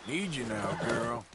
Need you now, girl.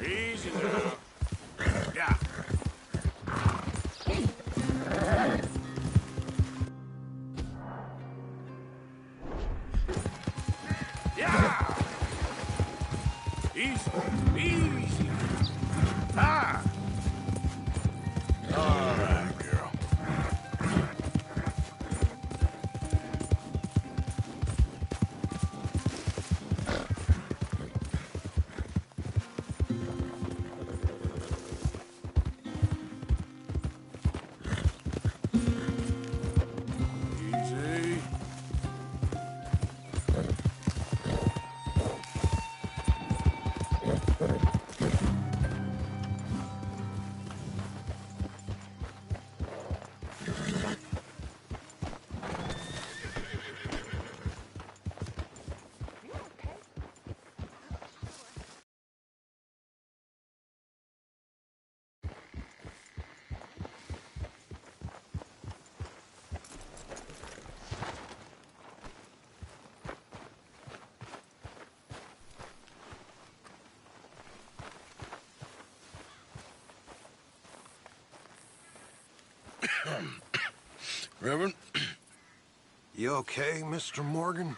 Easy now. Yeah. Yeah. Easy. Easy. Ah. All right, girl. Easy. Reverend? You okay, Mr. Morgan?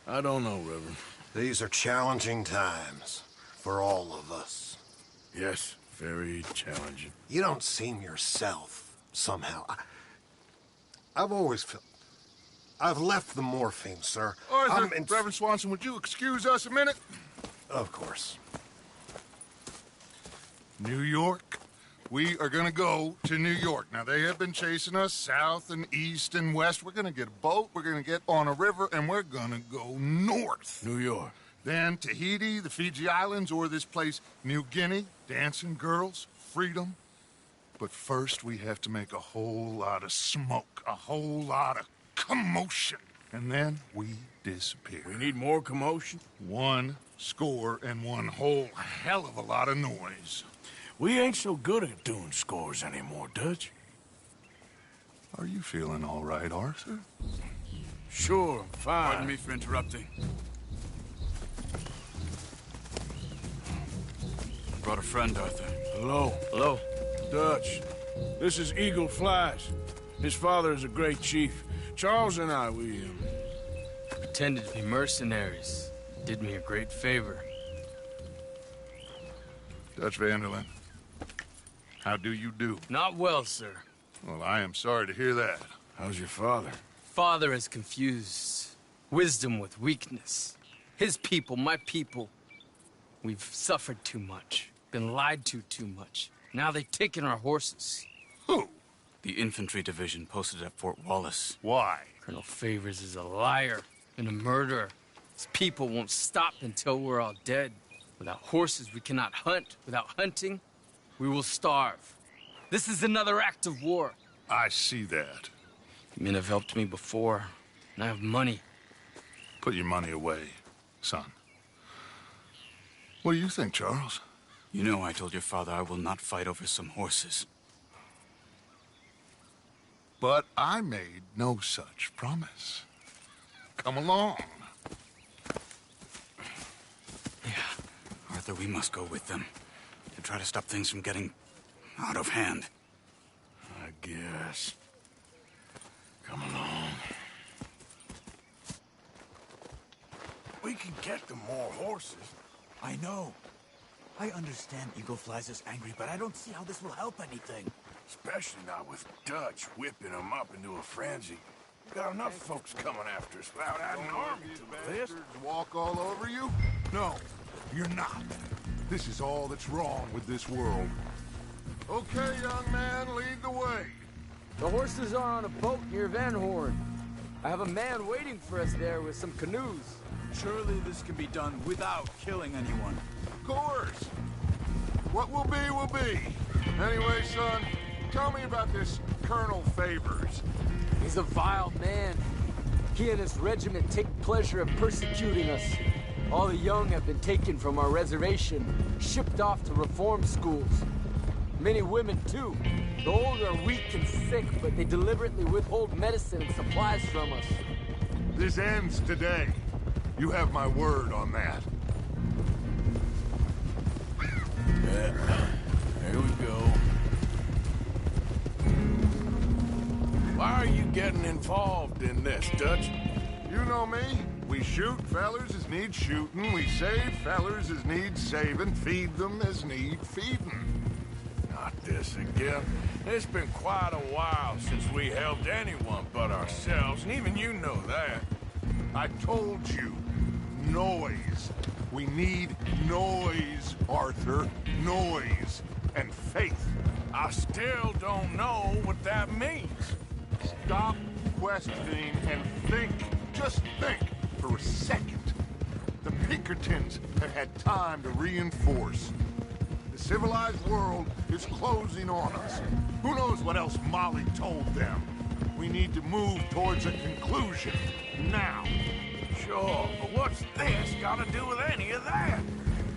I don't know, Reverend. These are challenging times for all of us. Yes, very challenging. You don't seem yourself, somehow. I've always felt... I've left the morphine, sir. Arthur, Reverend Swanson, would you excuse us a minute? Of course. New York? We are gonna go to New York. Now, they have been chasing us south and east and west. We're gonna get a boat, we're gonna get on a river, and we're gonna go north. New York. Then Tahiti, the Fiji Islands, or this place, New Guinea, dancing girls, freedom. But first, we have to make a whole lot of smoke, a whole lot of commotion. And then we disappear. We need more commotion? 1 score and 1 whole hell of a lot of noise. We ain't so good at doing scores anymore, Dutch. Are you feeling all right, Arthur? Sure, fine. Pardon me for interrupting. I brought a friend, Arthur. Hello. Hello. Dutch. This is Eagle Flies. His father is a great chief. Charles and I, we Pretended to be mercenaries. Did me a great favor. Dutch Vanderlyn, how do you do? Not well, sir. Well, I am sorry to hear that. How's your father? Father has confused wisdom with weakness. His people, my people. We've suffered too much. Been lied to too much. Now they've taken our horses. Who? The infantry division posted at Fort Wallace. Why? Colonel Favors is a liar and a murderer. His people won't stop until we're all dead. Without horses, we cannot hunt. Without hunting, we will starve. This is another act of war. I see that. Men have helped me before, and I have money. Put your money away, son. What do you think, Charles? You know I told your father I will not fight over some horses. But I made no such promise. Come along. Yeah, Arthur, we must go with them to try to stop things from getting out of hand. I guess. Come along. We can get them more horses. I know. I understand Eagle Flies is angry, but I don't see how this will help anything. Especially not with Dutch whipping them up into a frenzy. We got enough folks coming after us without adding an army to this. Walk all over you? No, you're not. This is all that's wrong with this world. Okay, young man, lead the way. The horses are on a boat near Van Horn. I have a man waiting for us there with some canoes. Surely this can be done without killing anyone. Of course. What will be, will be. Anyway, son, tell me about this Colonel Favors. He's a vile man. He and his regiment take pleasure in persecuting us. All the young have been taken from our reservation, shipped off to reform schools. Many women, too. The old are weak and sick, but they deliberately withhold medicine and supplies from us. This ends today. You have my word on that. Here we go. Why are you getting involved in this, Dutch? You know me. We shoot fellers as need shooting. We save fellers as need saving. Feed them as need feeding. Not this again. It's been quite a while since we helped anyone but ourselves, and even you know that. I told you. Noise. We need noise, Arthur. Noise. And faith. I still don't know what that means. Stop questioning and think. Just think for a second. The Pinkertons have had time to reinforce. The civilized world is closing on us. Who knows what else Molly told them? We need to move towards a conclusion. Now. Sure, but what's this got to do with any of that?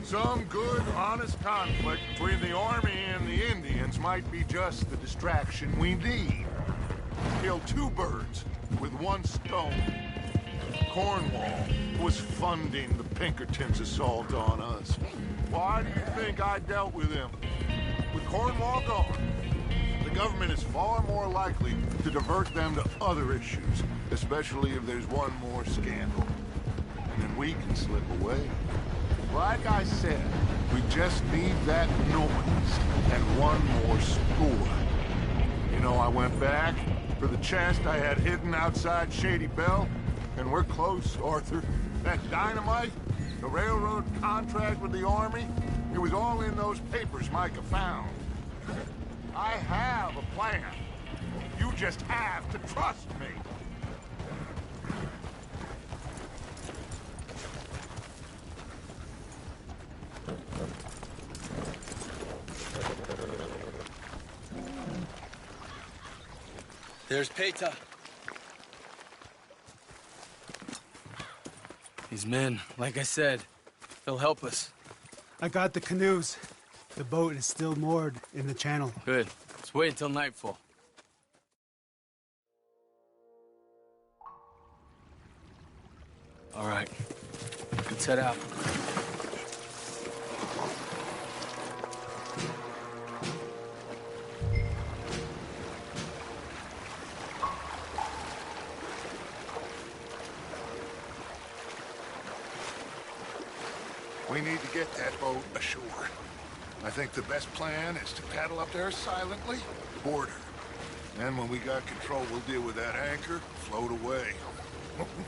Some good, honest conflict between the army and the Indians might be just the distraction we need. Kill two birds with one stone. Cornwall was funding the Pinkertons' assault on us. Why do you think I dealt with him? With Cornwall gone, the government is far more likely to divert them to other issues, especially if there's one more scandal. And then we can slip away. Like I said, we just need that noise and one more score. You know, I went back for the chest I had hidden outside Shady Belle, and we're close, Arthur. That dynamite, the railroad contract with the army, it was all in those papers Micah found. I have a plan. You just have to trust me. There's Peta. These men, like I said, they'll help us. I got the canoes. The boat is still moored in the channel. Good. Let's wait until nightfall. All right. Let's head out. We need to get that boat ashore. I think the best plan is to paddle up there silently, board her. Then when we got control, we'll deal with that anchor, float away.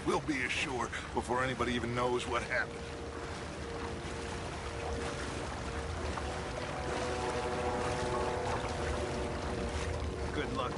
We'll be ashore before anybody even knows what happened. Good luck.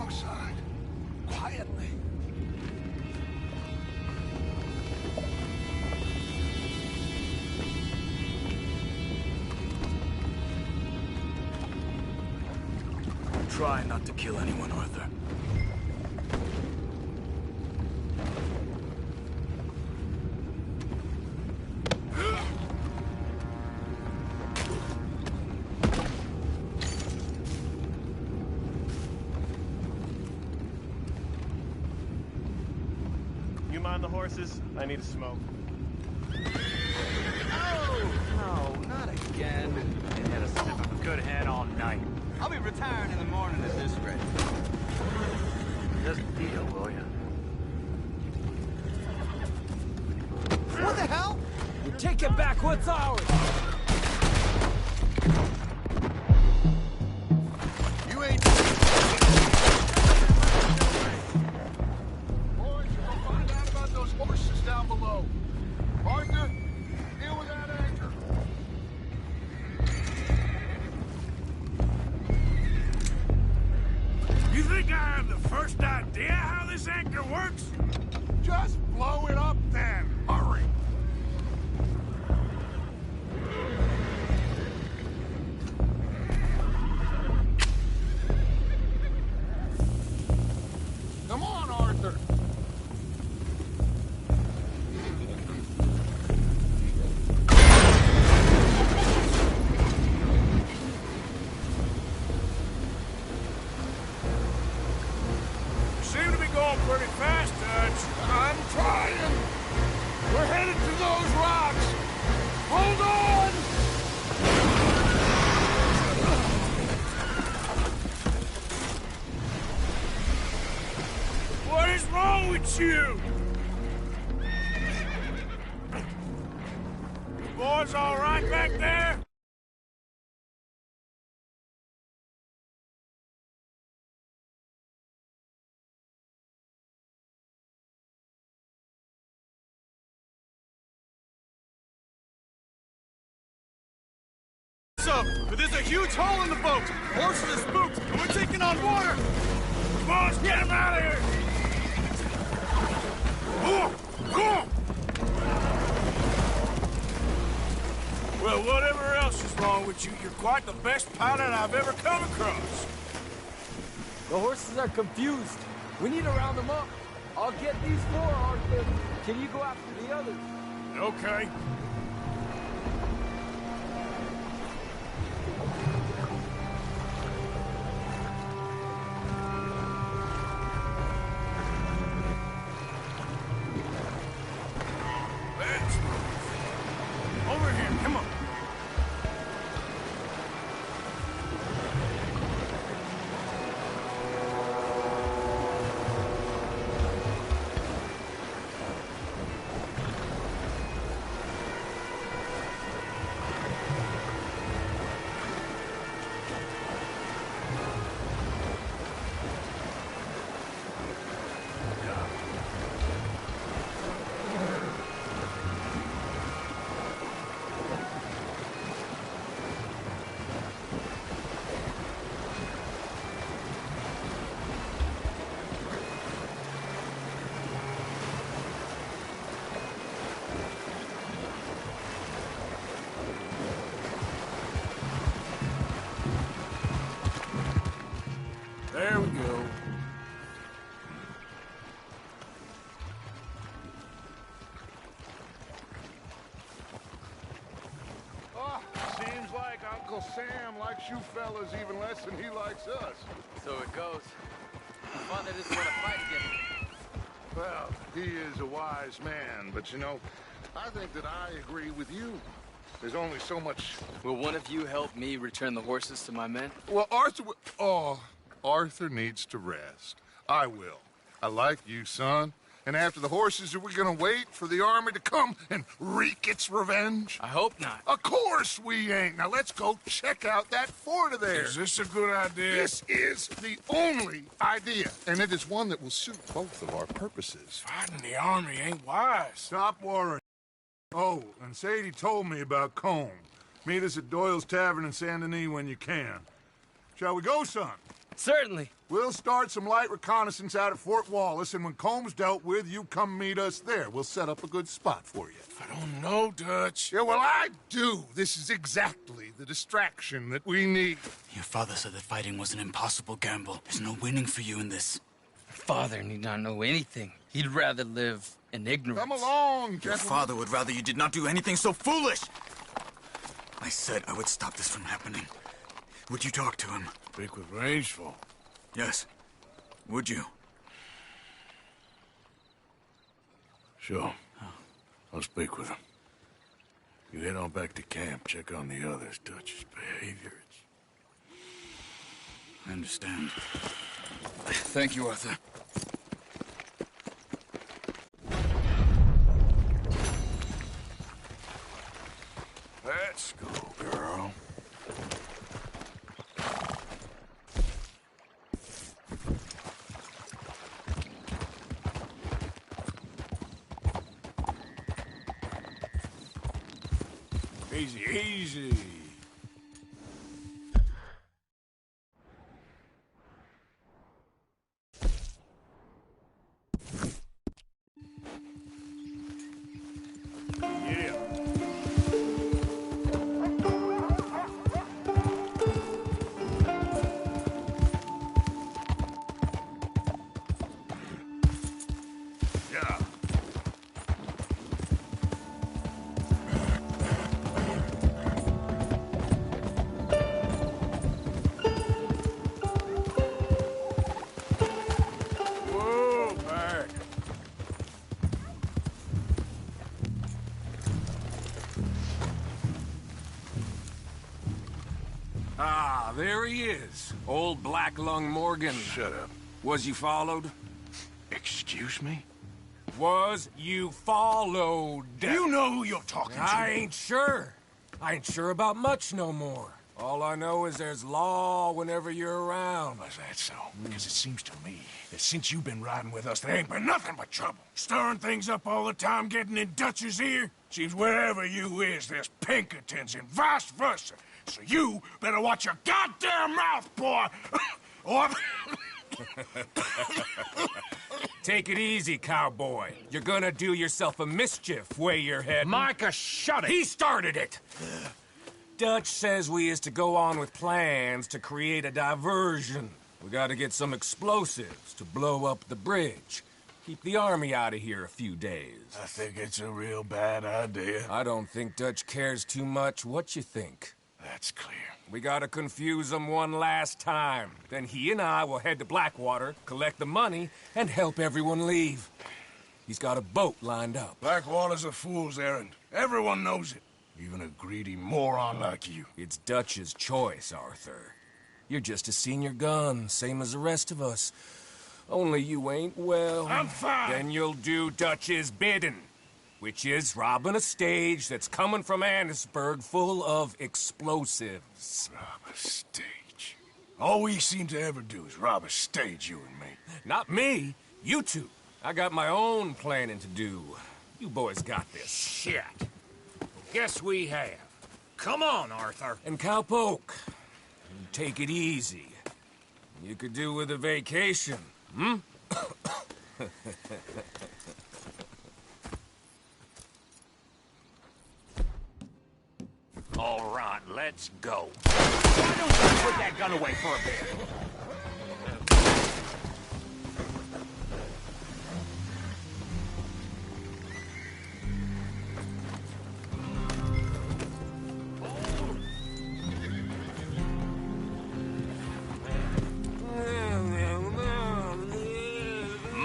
alongside, quietly. Try not to kill anyone, Arthur. You mind the horses? I need a smoke. Oh, no, not again. They had a sniff of a good head all night. I'll be retiring in the morning at this rate. Just deal, will ya? What the hell? We're taking back what's ours! You ain't... Boys, you'll find out about those horses down below. Arthur, deal with that anchor. You think I have the first idea how this anchor works? Just blow it up then. Hurry. Come on, Arthur. Seem to be going pretty fast, Dutch. I'm trying. We're headed to those rocks. Hold on. What is wrong with you? Boys all right back there? Up, but there's a huge hole in the boat. Horses are spooked, and we're taking on water. Boys, get him out of here! Well, whatever else is wrong with you, you're quite the best pilot I've ever come across. The horses are confused. We need to round them up. I'll get these four, Arthur. Can you go after the others? Okay. Let's move. Over here, come on. There we go. Oh, seems like Uncle Sam likes you fellas even less than he likes us. So it goes. Father doesn't want to fight again. Well, he is a wise man, but you know, I think that I agree with you. There's only so much... Will one of you help me return the horses to my men? Well, Arthur... Oh, Arthur needs to rest. I will. I like you, son. And after the horses, are we gonna wait for the army to come and wreak its revenge? I hope not. Of course we ain't. Now let's go check out that fort of theirs. Is this a good idea? This is the only idea, and it is one that will suit both of our purposes. Fighting the army ain't wise. Stop worrying. Oh, and Sadie told me about Combe. Meet us at Doyle's Tavern in Saint Denis when you can. Shall we go, son? Certainly. We'll start some light reconnaissance out at Fort Wallace, and when Combs dealt with, you come meet us there. We'll set up a good spot for you. I don't know, Dutch. Yeah, well, I do. This is exactly the distraction that we need. Your father said that fighting was an impossible gamble. There's no winning for you in this. Father need not know anything. He'd rather live in ignorance. Come along, Your gentlemen. father would rather you did not do anything so foolish. I said I would stop this from happening. Would you talk to him? Speak with Rangeful. Yes. Would you? Sure. I'll speak with him. You head on back to camp, check on the others. Dutch's behavior, I understand. Thank you, Arthur. Let's go, girl. Easy, easy. Yeah. Yeah. Whoa, back. Ah, there he is. Old Black Lung Morgan. Shut up. Was you followed? Excuse me? Was you followed? You know who you're talking to. I ain't sure. I ain't sure about much no more. All I know is there's law whenever you're around. Was that so? Because it seems to me that since you've been riding with us, there ain't been nothing but trouble. Stirring things up all the time, getting in Dutch's ear. Seems wherever you is, there's Pinkertons and vice versa. So you better watch your goddamn mouth, boy! Or... Take it easy, cowboy. You're gonna do yourself a mischief way you're heading. Micah, shut it! He started it! Dutch says we is to go on with plans to create a diversion. We gotta get some explosives to blow up the bridge. Keep the army out of here a few days. I think it's a real bad idea. I don't think Dutch cares too much what you think. That's clear. We gotta confuse him one last time. Then he and I will head to Blackwater, collect the money, and help everyone leave. He's got a boat lined up. Blackwater's a fool's errand. Everyone knows it. Even a greedy moron like you. It's Dutch's choice, Arthur. You're just a senior gun, same as the rest of us. Only you ain't well. I'm fine. Then you'll do Dutch's bidding, which is robbing a stage that's coming from Annisburg full of explosives. Rob a stage. All we seem to ever do is rob a stage, you and me. Not me, you two. I got my own planning to do. You boys got this. Shit. Guess we have. Come on, Arthur. And Cowpoke, take it easy. You could do with a vacation, hmm? All right, let's go. Why don't you put that gun away for a bit?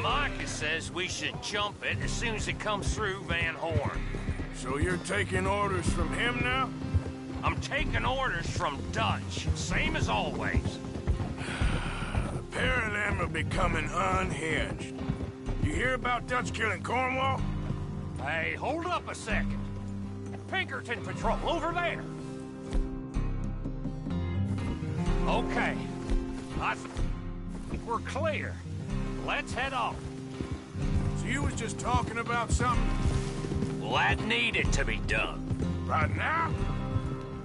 Micah says we should jump it as soon as it comes through Van Horn. So you're taking orders from him now? I'm taking orders from Dutch, same as always. The pair of them are becoming unhinged. You hear about Dutch killing Cornwall? Hey, hold up a second. Pinkerton Patrol, over there. Okay. I think we're clear. Let's head off. So you was just talking about something? Well, that needed to be done. Right now?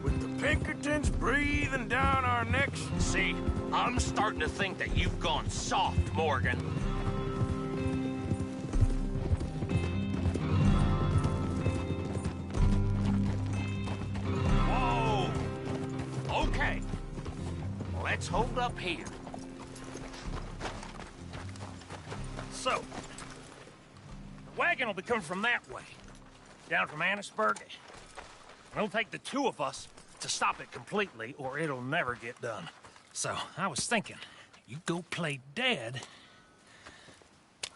With the Pinkertons breathing down our necks? See, I'm starting to think that you've gone soft, Morgan. Whoa! Okay. Let's hold up here. So, the wagon will be coming from that way, down from Annisburg. It'll take the two of us to stop it completely, or it'll never get done. So, I was thinking, you go play dead,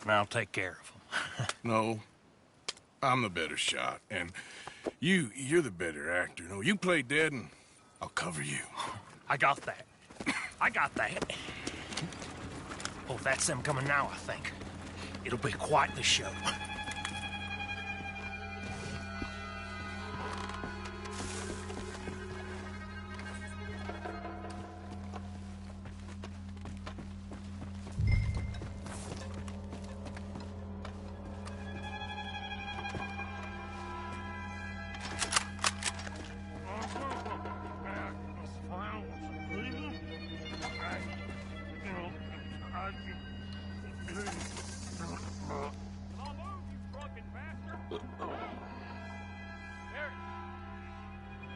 and I'll take care of him. No, I'm the better shot, and you're the better actor. No, you play dead, and I'll cover you. I got that. I got that. Oh, that's them coming now, I think. It'll be quite the show.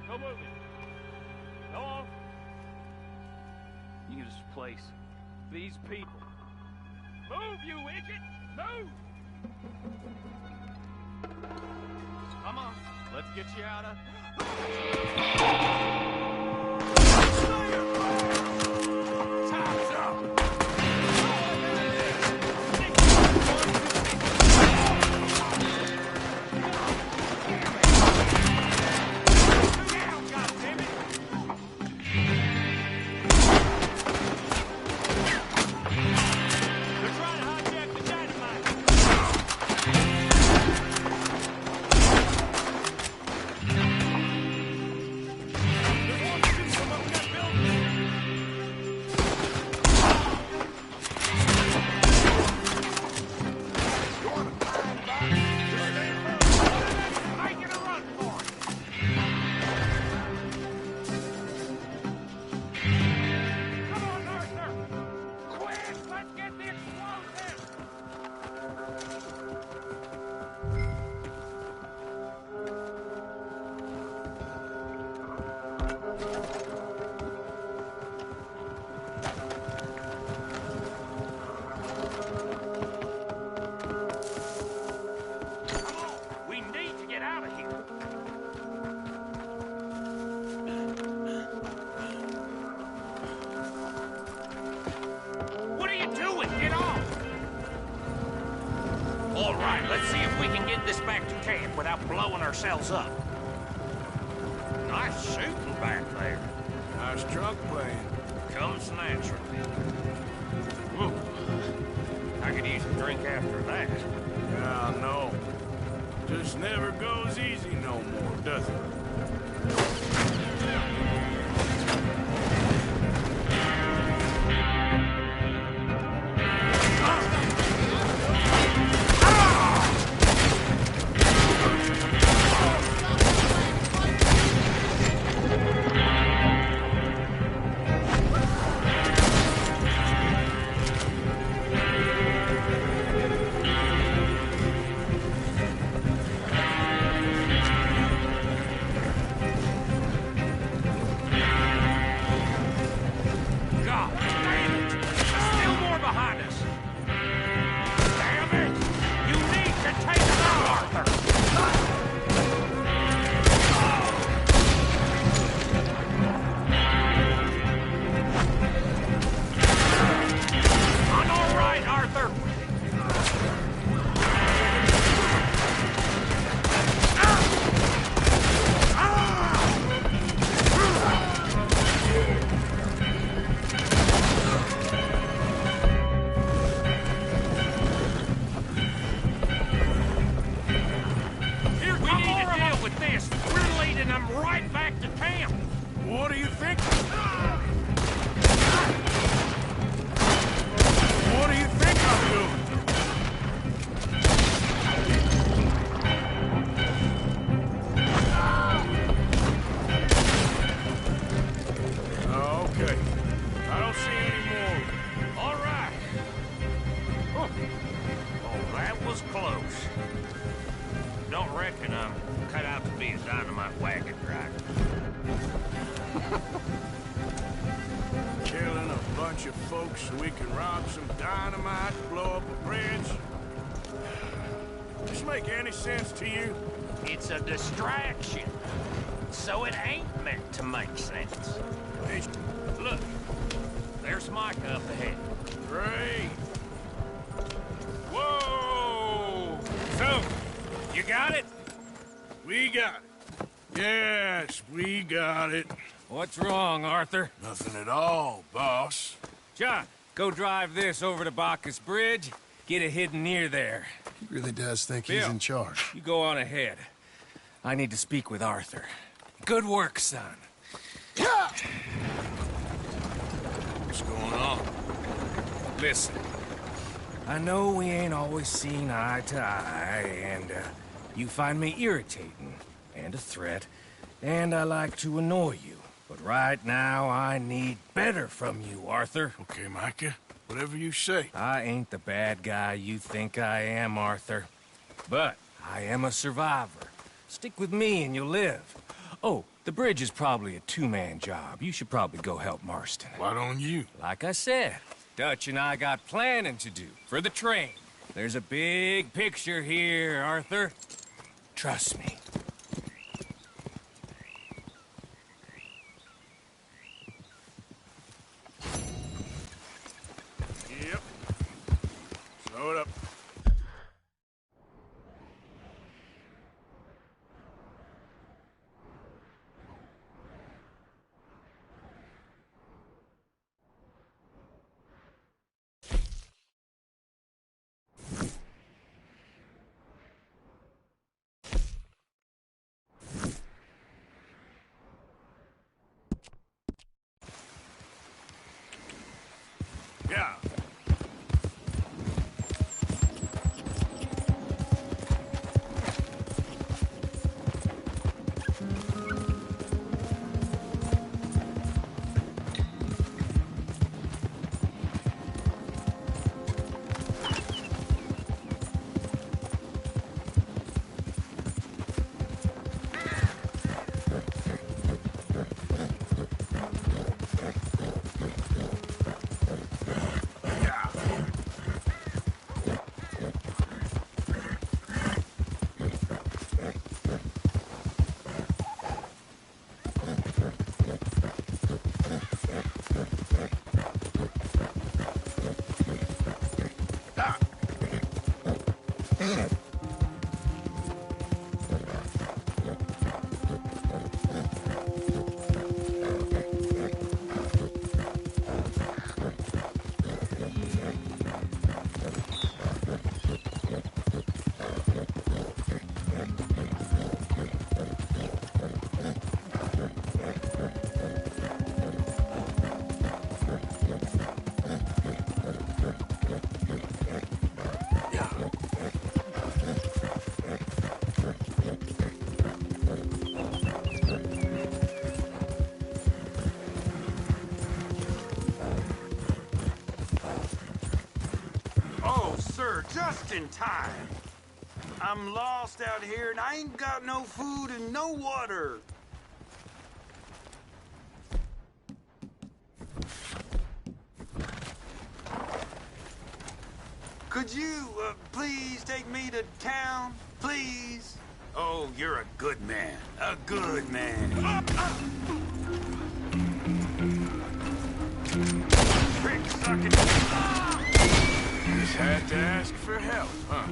Go move it. Go on. You this place. These people. Move, you idiot! Move! Come on. Let's get you out of... Time's up! Let's see if we can get this back to camp without blowing ourselves up. Nice shooting back there. Nice drunk playing. Comes naturally. Ooh. I could use a drink after that. Yeah, no. Just never goes easy no more, does it? dynamite wagon driver. Killing a bunch of folks so we can rob some dynamite, blow up a bridge. Does this make any sense to you? It's a distraction, so it ain't meant to make sense. Look, there's Micah up ahead. Great. Whoa! So, you got it? We got it. Yes, we got it. What's wrong, Arthur? Nothing at all, boss. John, go drive this over to Bacchus Bridge. Get it hidden near there. He really does think Bill, he's in charge. You go on ahead. I need to speak with Arthur. Good work, son. What's going on? Listen, I know we ain't always seen eye to eye, and you find me irritating and a threat, and I like to annoy you. But right now, I need better from you, Arthur. Okay, Micah. Whatever you say. I ain't the bad guy you think I am, Arthur. But I am a survivor. Stick with me and you'll live. Oh, the bridge is probably a two-man job. You should probably go help Marston. Why don't you? Like I said, Dutch and I got planning to do for the train. There's a big picture here, Arthur. Trust me. Yep. Slow it up. Yeah. Just in time. I'm lost out here and I ain't got no food and no water. Could you please take me to town, please? Oh, you're a good man. A good man. Trick sucking. Just had to ask for help, huh?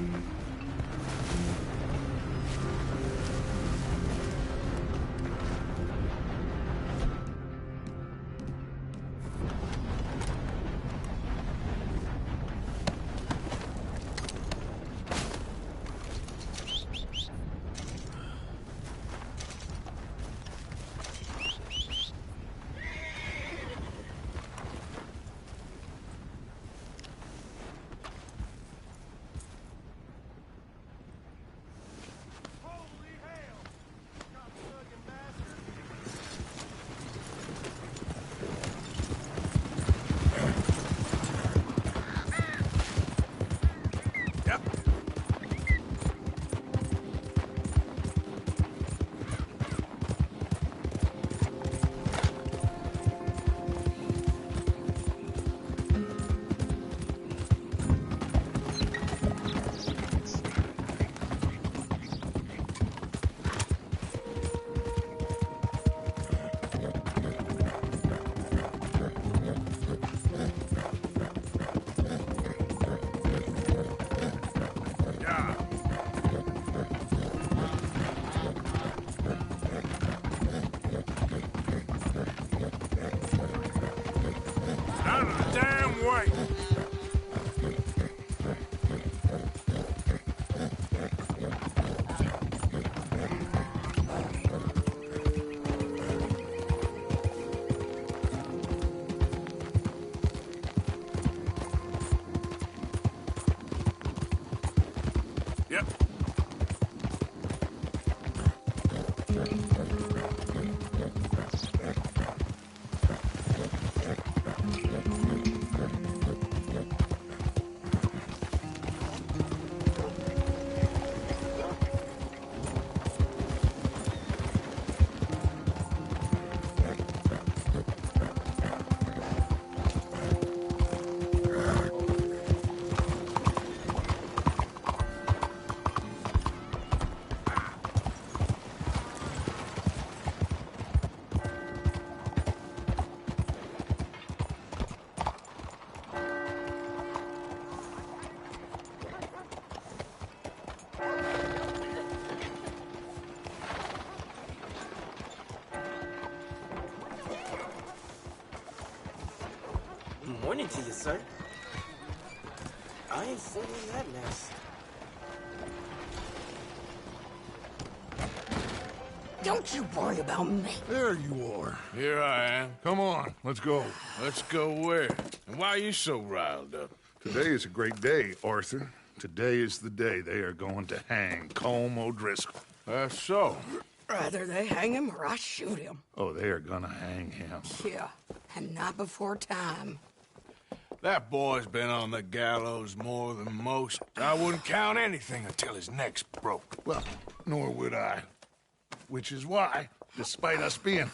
Out of the damn way! Yep. Morning to you, sir. I ain't sitting in that mess. Don't you worry about me. There you are. Here I am. Come on, let's go. Let's go where? And why are you so riled up? Today is a great day, Arthur. Today is the day they are going to hang Colm O'Driscoll. That's so. Rather they hang him or I shoot him. Oh, they are gonna hang him. Yeah, and not before time. That boy's been on the gallows more than most. I wouldn't count anything until his neck's broke. Well, nor would I. Which is why, despite us being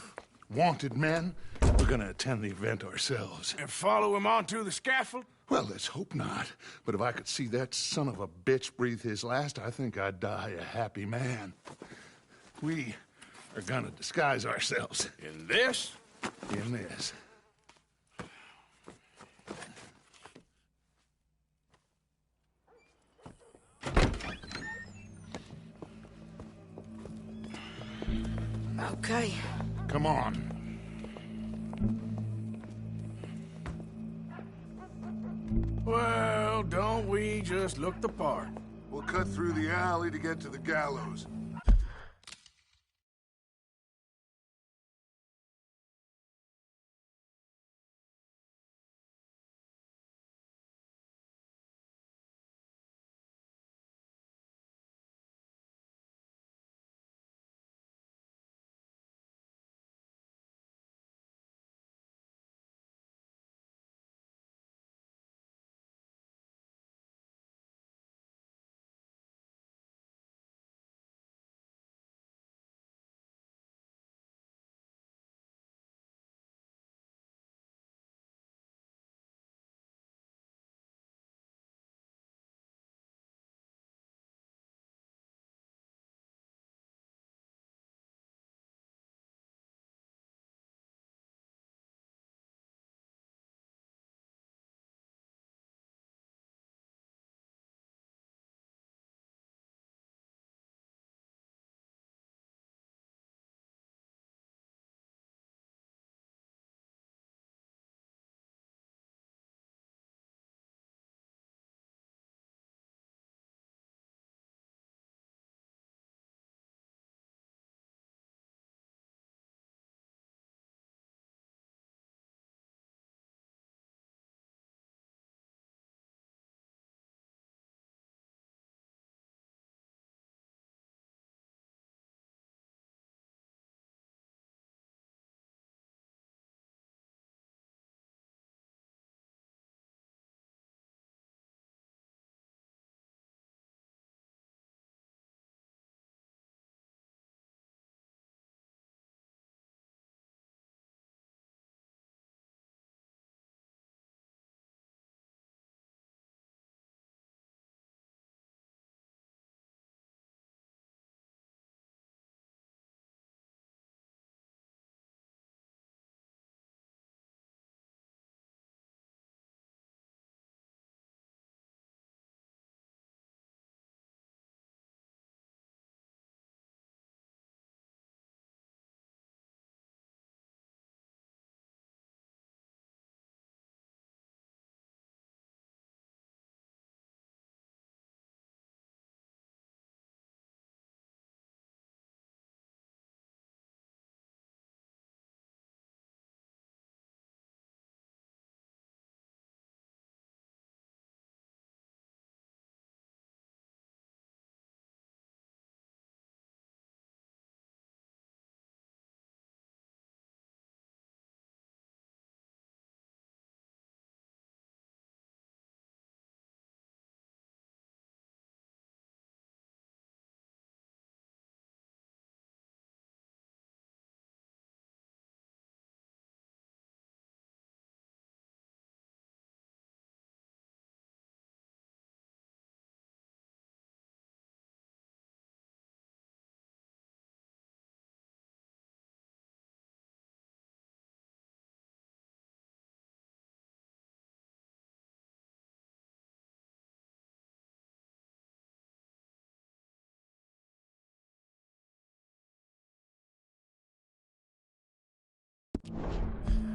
wanted men, we're gonna attend the event ourselves. And follow him onto the scaffold? Well, let's hope not. But if I could see that son of a bitch breathe his last, I think I'd die a happy man. We are gonna disguise ourselves. In this? In this. Okay. Come on. Well, don't we just look the part? We'll cut through the alley to get to the gallows.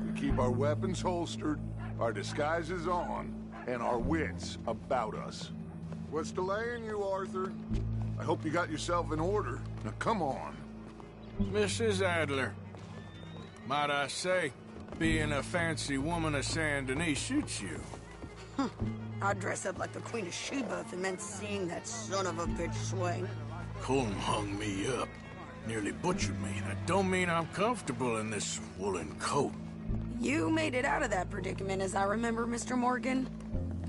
We keep our weapons holstered, our disguises on, and our wits about us. What's delaying you, Arthur? I hope you got yourself in order. Now come on. Mrs. Adler, might I say, being a fancy woman of Saint Denis suits you. I'd dress up like the Queen of Sheba if it meant seeing that son of a bitch swing. Colm hung me up. Nearly butchered me. That don't mean I'm comfortable in this woolen coat. You made it out of that predicament, as I remember, Mr. Morgan.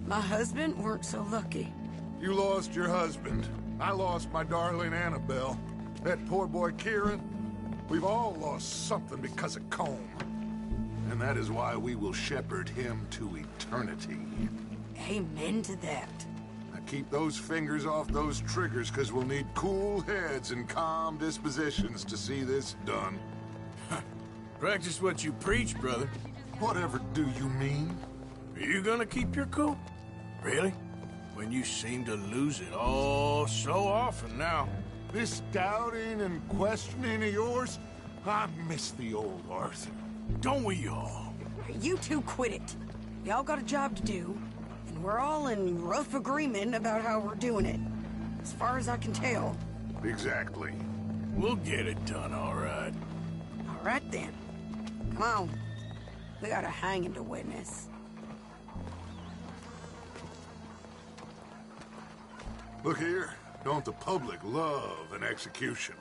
My husband weren't so lucky. You lost your husband. I lost my darling Annabelle. That poor boy Kieran. We've all lost something because of Colm. And that is why we will shepherd him to eternity. Amen to that. Now keep those fingers off those triggers, because we'll need cool heads and calm dispositions to see this done. Practice what you preach, brother. Whatever do you mean? Are you gonna keep your cool? Really? When you seem to lose it all so often now. This doubting and questioning of yours, I miss the old Arthur. Don't we all? You two quit it. Y'all got a job to do, and we're all in rough agreement about how we're doing it. As far as I can tell. Exactly. We'll get it done, all right. All right, then. Come on. We got a hanging to witness. Look here. Don't the public love an execution?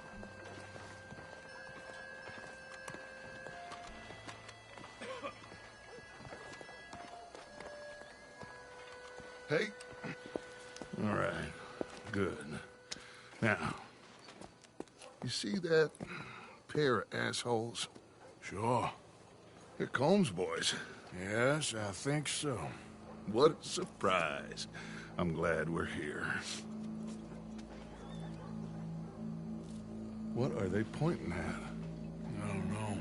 Hey. All right. Good. Now, you see that pair of assholes? Sure. They're Combs boys. Yes, I think so. What a surprise. I'm glad we're here. What are they pointing at? I don't know.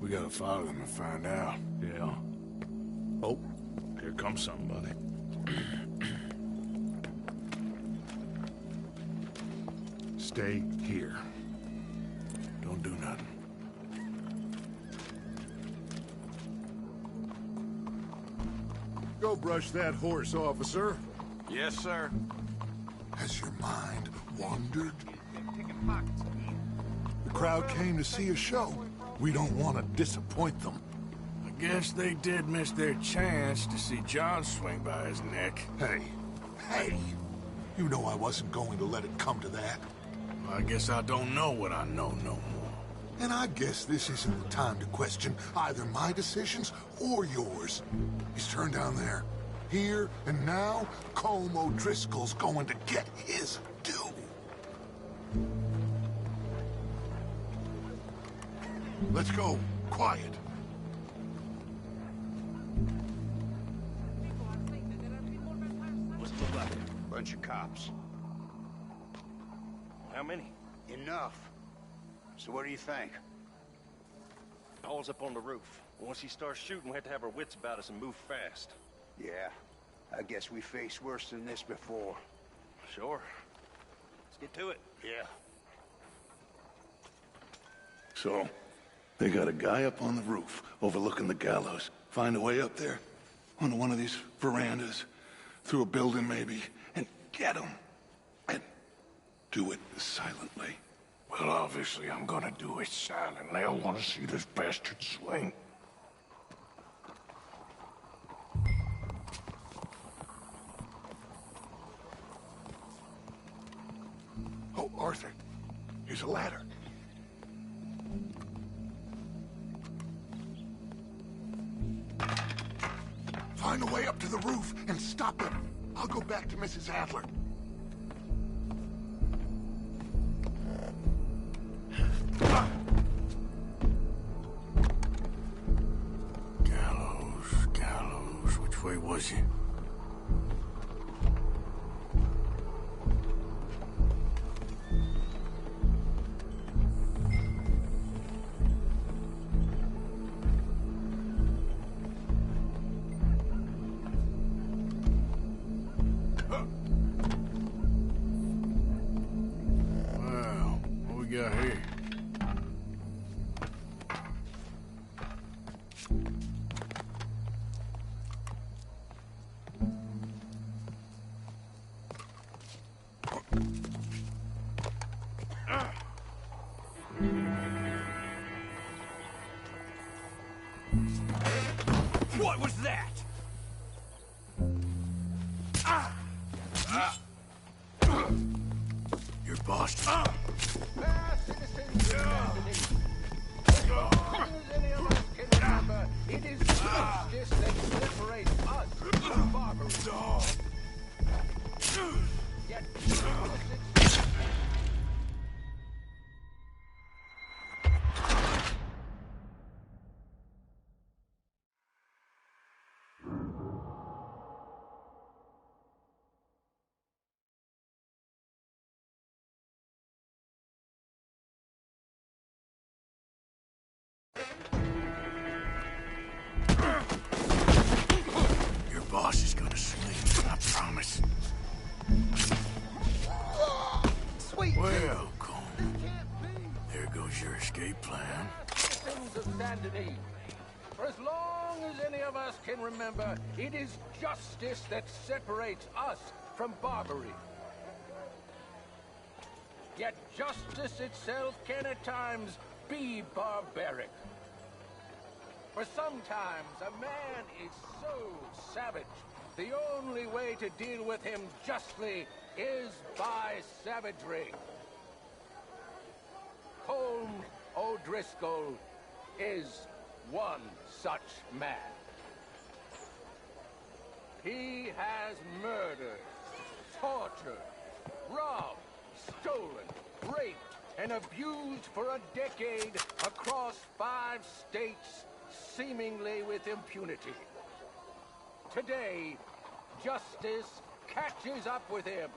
We gotta follow them and find out. Yeah. Oh, here comes somebody. Stay here. Don't do nothing. Go brush that horse, officer. Yes, sir. Has your mind wandered? The crowd came to see a show. We don't want to disappoint them. I guess they did miss their chance to see John swing by his neck. Hey, you know I wasn't going to let it come to that. Well, I guess I don't know what I know no more. And I guess this isn't the time to question either my decisions or yours. He's turned down there. Here and now, Colm O'Driscoll's going to get his due. Let's go. Quiet. What's it look like? Bunch of cops. How many? Enough. So what do you think? All's up on the roof. Once he starts shooting, we have to have our wits about us and move fast. Yeah, I guess we faced worse than this before. Sure. Let's get to it. Yeah. So, they got a guy up on the roof overlooking the gallows. Find a way up there, onto one of these verandas, through a building maybe, and get him. And do it silently. Well, obviously I'm gonna do it silently. I want to see this bastard swing. Oh, Arthur, here's a ladder. Find a way up to the roof and stop him. I'll go back to Mrs. Adler. Gallows, which way was he? What was that? Your boss. It is justice that separates us from barbarism. Yet Your boss is gonna sleep, I promise. sweet. Welcome. There goes your escape plan. Citizens of Saint Denis, for as long as any of us can remember, it is justice that separates us from barbary. Yet justice itself can at times be barbaric. For sometimes a man is so savage, the only way to deal with him justly is by savagery. Colm O'Driscoll is one such man. He has murdered, tortured, robbed, stolen, raped, and abused for a decade across 5 states, seemingly with impunity. Today, justice catches up with him.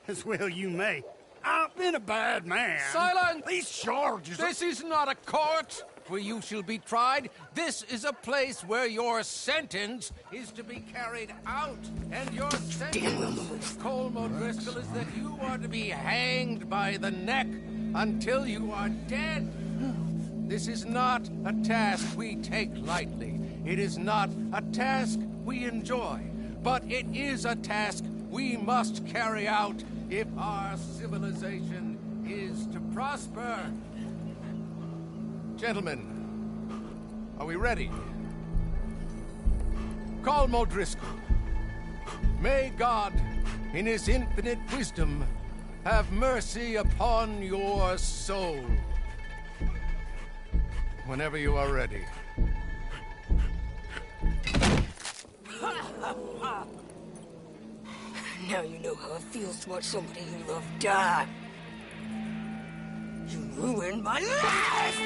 As well you may. I've been a bad man. Silence! These charges... This is not a court where you shall be tried. This is a place where your sentence is to be carried out. And your sentence, Colm O'Driscoll, is that you are to be hanged by the neck until you are dead. This is not a task we take lightly. It is not a task we enjoy. But it is a task we must carry out if our civilization is to prosper. Gentlemen, are we ready? Colm O'Driscoll, may God, in his infinite wisdom, have mercy upon your soul. Whenever you are ready. Now you know how it feels to watch somebody you love die. You ruined my life!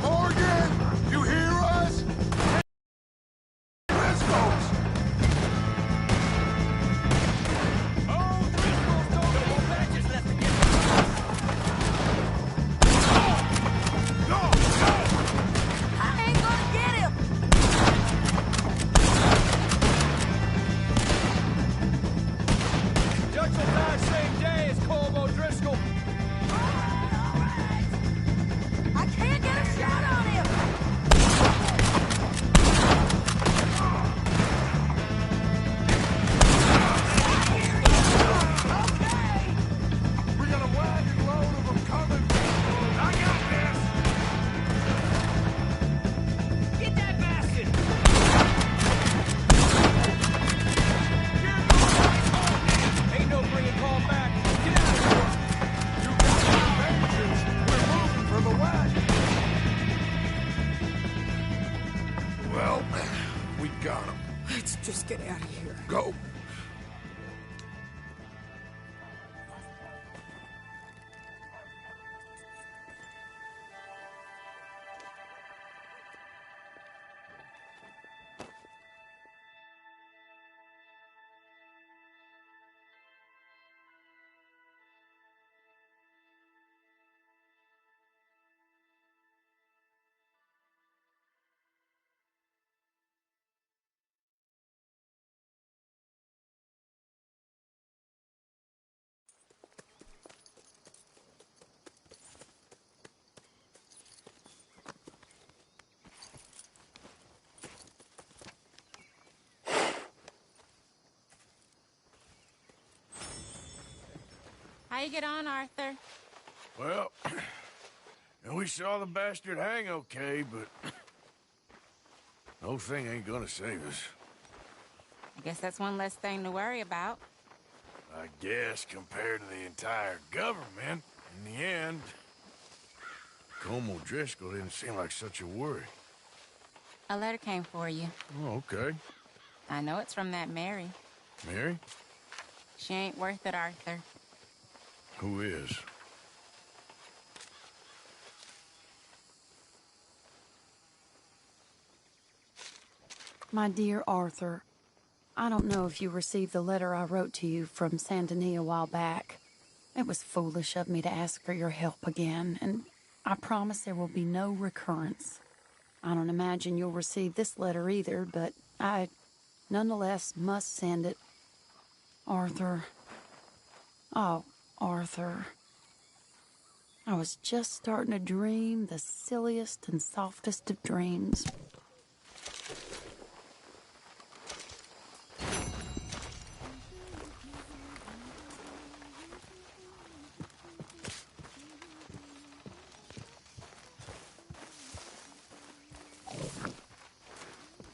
Morgan, you hear us? Let's go. How you get on, Arthur? Well, we saw the bastard hang okay, but the whole thing ain't gonna save us. I guess that's one less thing to worry about. I guess compared to the entire government, in the end, Como Driscoll didn't seem like such a worry. A letter came for you. Oh, okay. I know it's from that Mary. Mary? She ain't worth it, Arthur. Who is? My dear Arthur, I don't know if you received the letter I wrote to you from Saint Denis a while back. It was foolish of me to ask for your help again, and I promise there will be no recurrence. I don't imagine you'll receive this letter either, but I nonetheless must send it. Arthur. Oh, Arthur. I was just starting to dream the silliest and softest of dreams.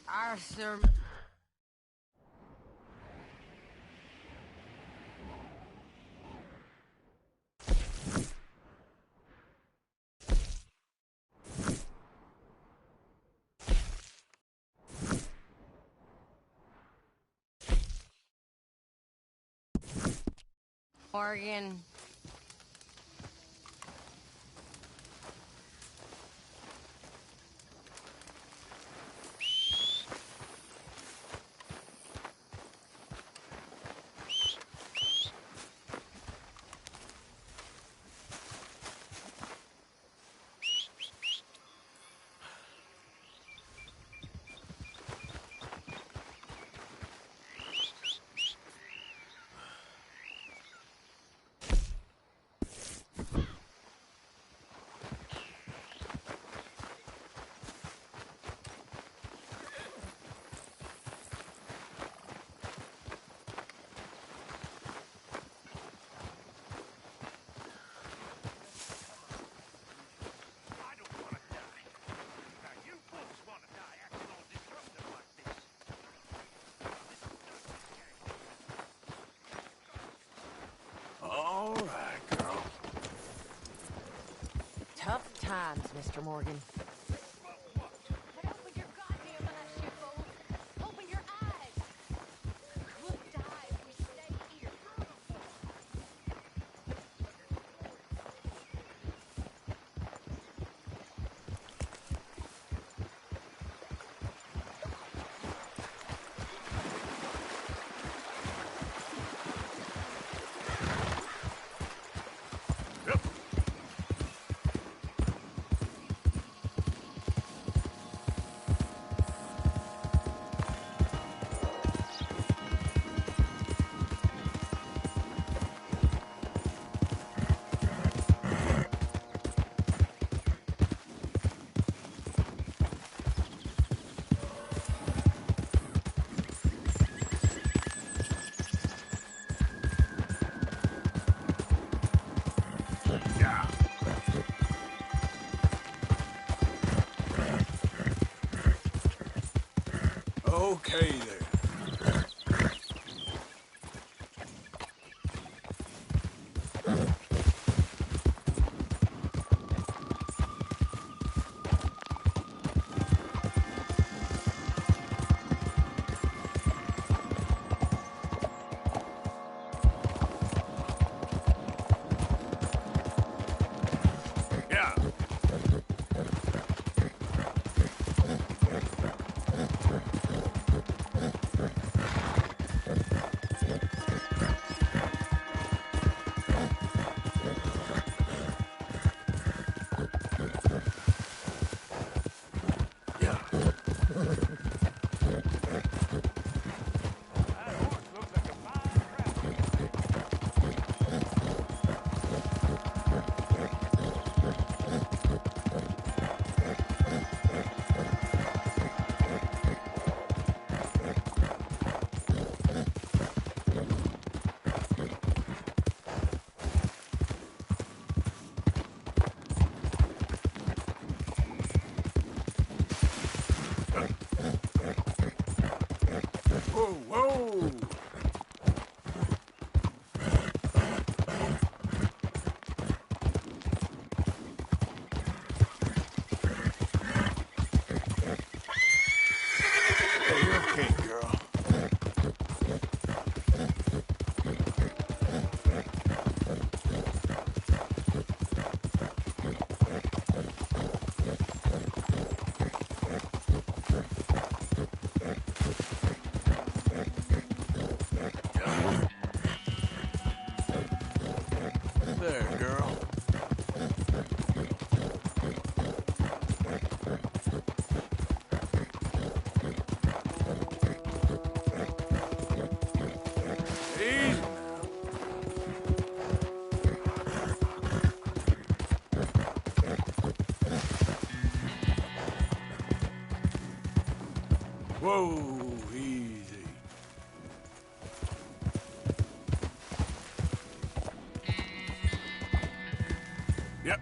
Arthur. Morgan. All right, girl. Tough times, Mr. Morgan. Okay, then. Yeah. there, girl. Easy now. Whoa, easy. Yep.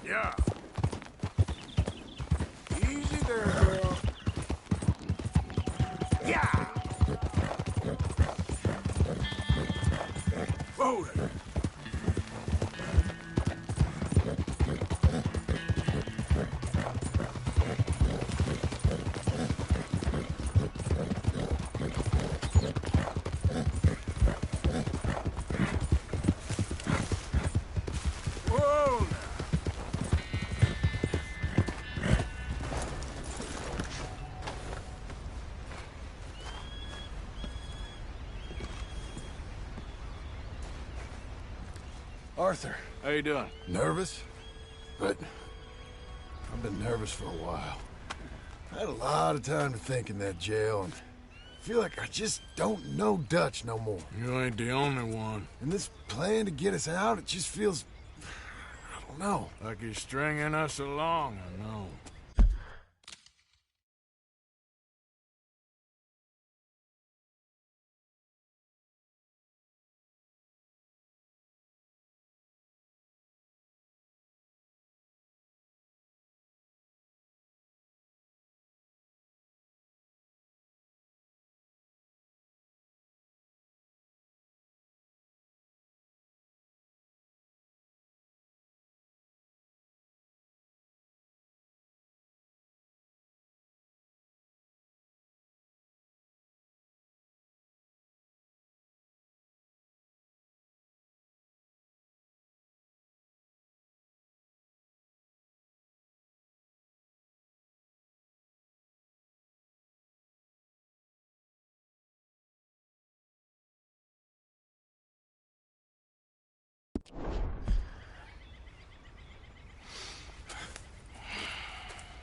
Yeah. Easy there, girl. Yeah. Whoa there. Whoa now. Arthur. How you doing? Nervous? But I've been nervous for a while. I had a lot of time to think in that jail, and I feel like I just don't know Dutch no more. You ain't the only one. And this plan to get us out, it just feels... I don't know. Like he's stringing us along, I know.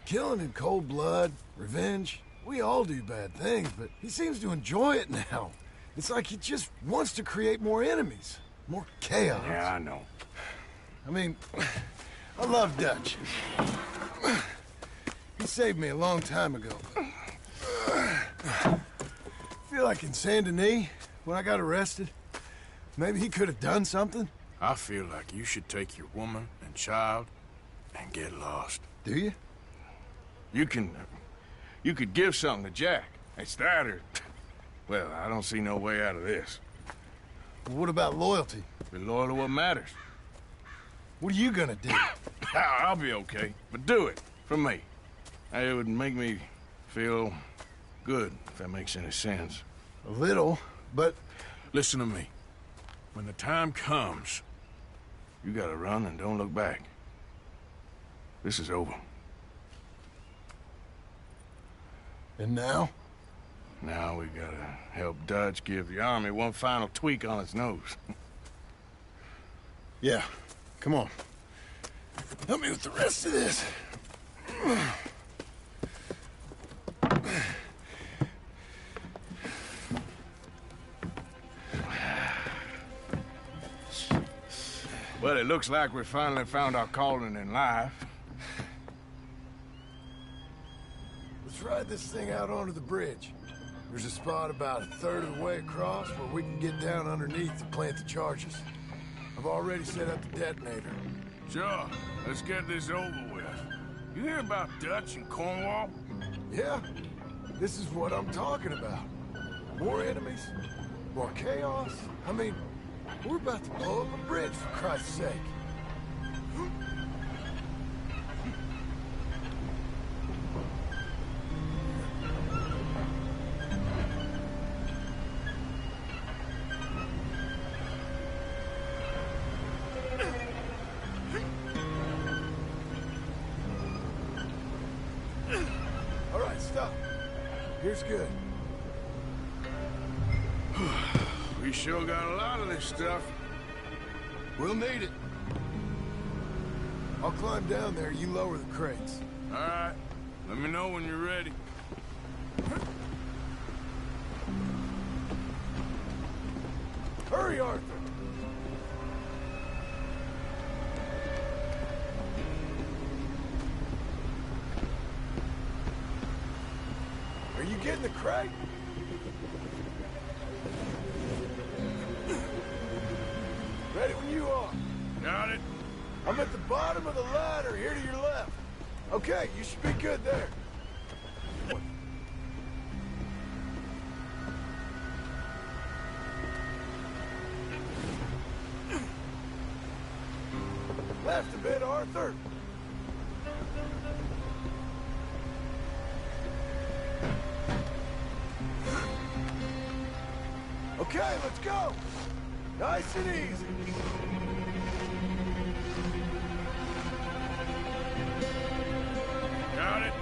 Killing in cold blood, revenge, we all do bad things, but he seems to enjoy it now. It's like he just wants to create more enemies, more chaos. Yeah, I know. I mean, I love Dutch. He saved me a long time ago. I feel like in Saint Denis, when I got arrested, maybe he could have done something. I feel like you should take your woman and child and get lost. Do you? You could give something to Jack. It's that or... Well, I don't see no way out of this. Well, what about loyalty? Be loyal to what matters. What are you gonna do? I'll be okay, but do it, for me. It would make me feel good, if that makes any sense. A little, but... Listen to me. When the time comes, you gotta run and don't look back. This is over. And now? Now we gotta help Dutch give the army one final tweak on its nose. Yeah, come on. Help me with the rest of this. Well, it looks like we finally found our calling in life. Let's ride this thing out onto the bridge. There's a spot about a third of the way across where we can get down underneath to plant the charges. I've already set up the detonator. Sure, let's get this over with. You hear about Dutch and Cornwall? Yeah, this is what I'm talking about. More enemies, more chaos. I mean, we're about to blow up a bridge, for Christ's sake. Here's good. We sure got a lot of this stuff. We'll need it. I'll climb down there, you lower the crates. All right. Let me know when you're ready. Hurry, Arthur! Are you getting the crate? Ready when you are. Got it. I'm at the bottom of the ladder, here to your left. Okay, you should be good there. Left a bit, Arthur. Okay, let's go. Nice and easy. Got it.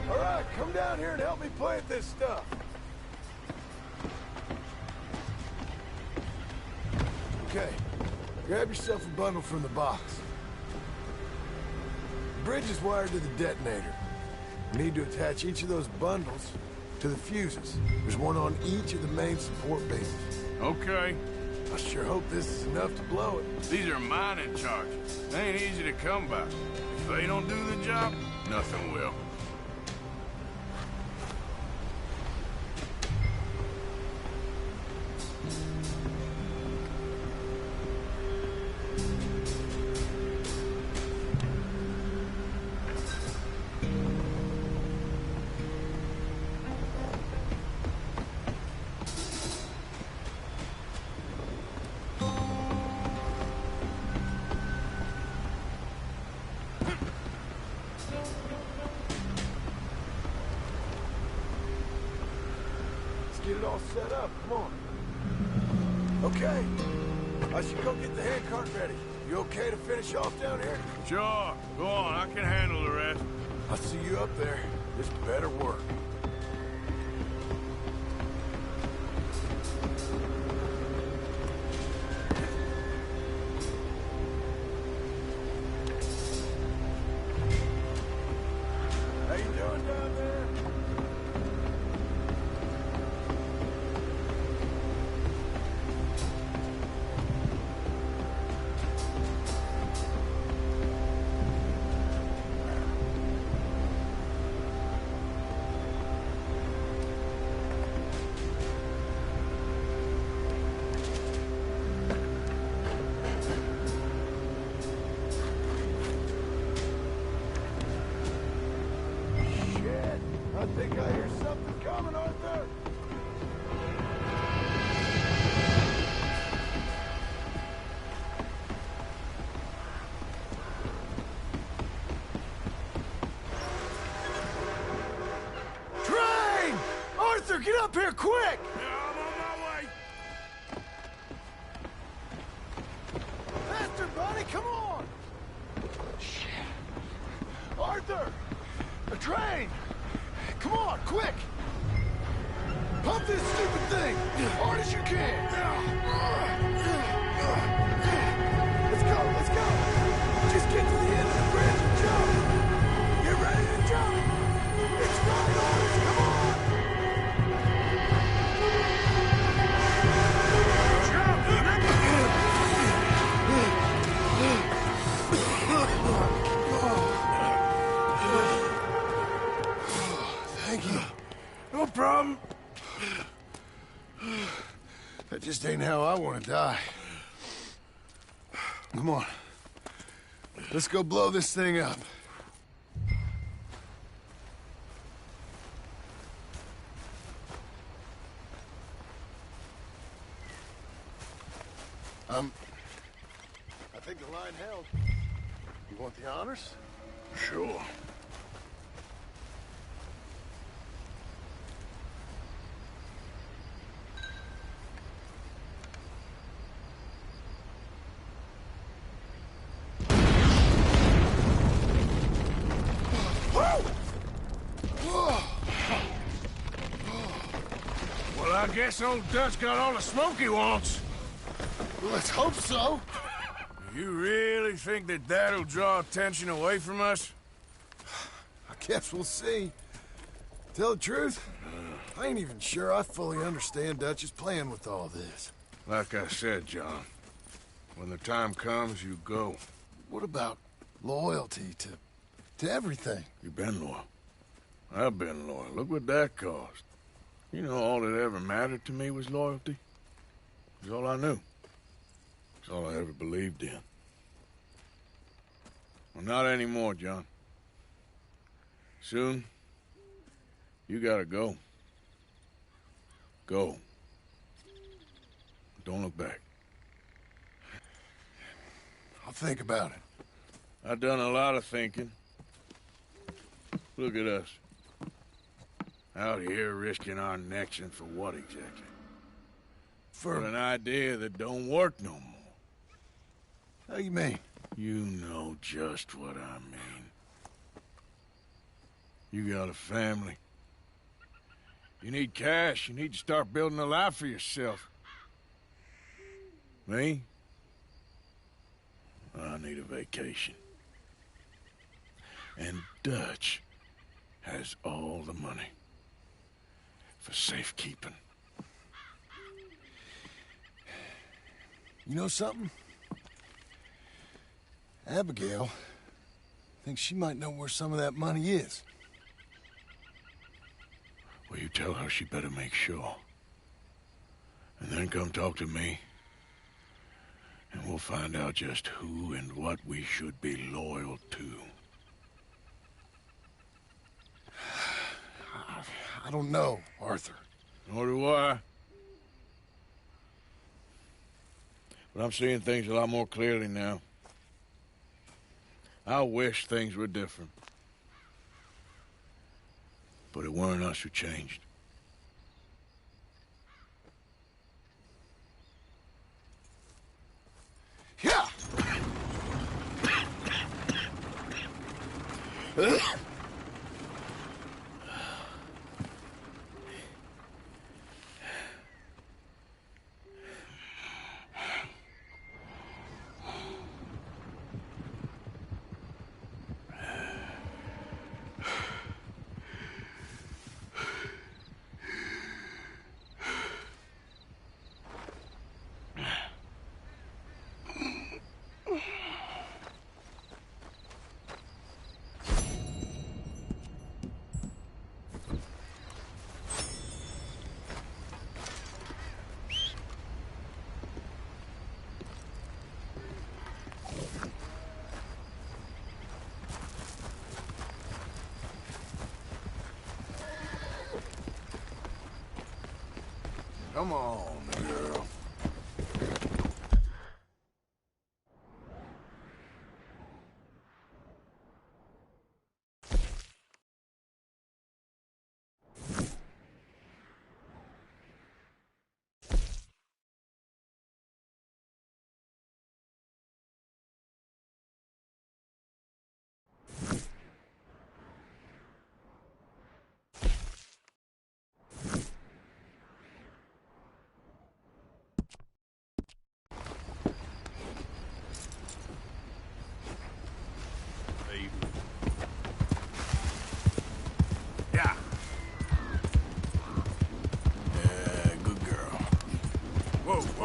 All right, come down here and help me plant this stuff. Okay, grab yourself a bundle from the box. The bridge is wired to the detonator. We need to attach each of those bundles to the fuses. There's one on each of the main support beams. Okay. I sure hope this is enough to blow it. These are mining charges. They ain't easy to come by. If they don't do the job, nothing will. Get it all set up, come on. Okay, I should go get the handcart ready. You okay to finish off down here? Sure. Go on, I can handle the rest. I'll see you up there. This better work. How you doing down there? I think I hear something coming, Arthur! Train! Arthur, get up here, quick! Yeah, I'm on my way. Faster, buddy, come on! Shit. Arthur! A train! Come on, quick! Pump this stupid thing! Hard as you can! Let's go, let's go! Just get to the end of the bridge and jump! Get ready to jump! It's right on us, come on! Thank you. No problem. That just ain't how I want to die. Come on. Let's go blow this thing up. I think the line held. You want the honors? Sure. I guess old Dutch got all the smoke he wants. Well, let's hope so. You really think that that'll draw attention away from us? I guess we'll see. Tell the truth, I ain't even sure I fully understand Dutch's plan with all this. Like I said, John, when the time comes, you go. What about loyalty to everything? You've been loyal. I've been loyal. Look what that cost. You know, all that ever mattered to me was loyalty. It's all I knew. It's all I ever believed in. Well, not anymore, John. Soon, you gotta go. Go. Don't look back. I'll think about it. I've done a lot of thinking. Look at us. Out here risking our necks, and for what exactly? For an idea that don't work no more. How you mean? You know just what I mean. You got a family. You need cash. You need to start building a life for yourself. Me? I need a vacation. And Dutch has all the money for safekeeping. You know something? Abigail thinks she might know where some of that money is. Well, you tell her she better make sure. And then come talk to me. And we'll find out just who and what we should be loyal to. I don't know, Arthur. Nor do I. But I'm seeing things a lot more clearly now. I wish things were different. But it weren't us who changed. Yeah! Come on, girl.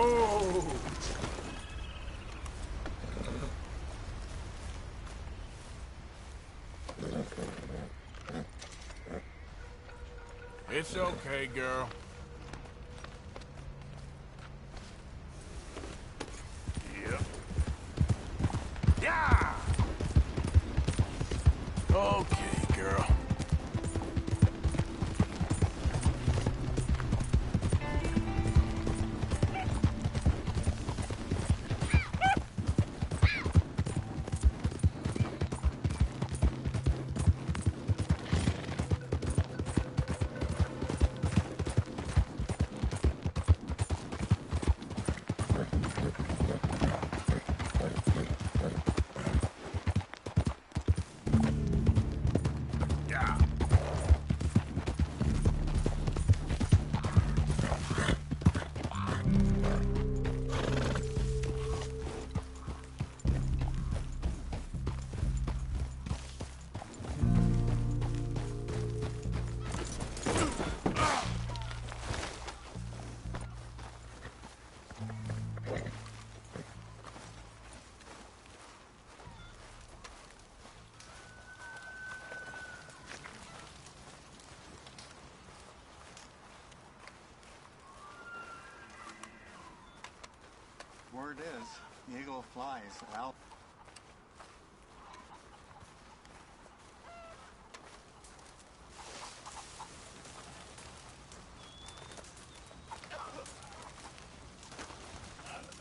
Oh! It's okay, girl. Yep. Yeah! Okay, girl. word is, the eagle flies. Well.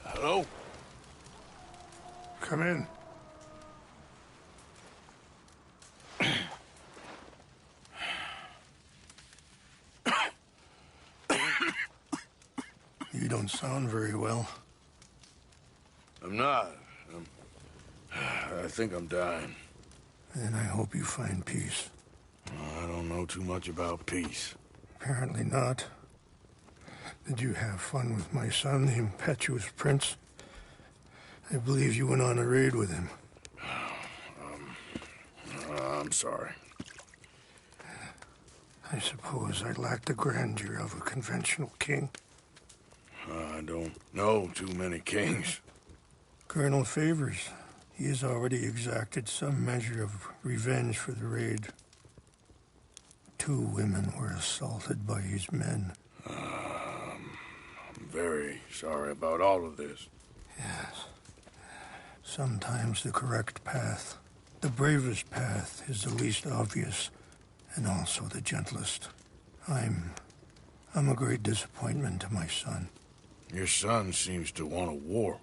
Hello? Come in. You don't sound very well. I'm not. I think I'm dying. Then I hope you find peace. I don't know too much about peace. Apparently not. Did you have fun with my son, the impetuous prince? I believe you went on a raid with him. I'm sorry. I suppose I lacked the grandeur of a conventional king. I don't know too many kings. Colonel Favors, he has already exacted some measure of revenge for the raid. 2 women were assaulted by his men. I'm very sorry about all of this. Yes. Sometimes the correct path, the bravest path, is the least obvious, and also the gentlest. I'm a great disappointment to my son. Your son seems to want a war.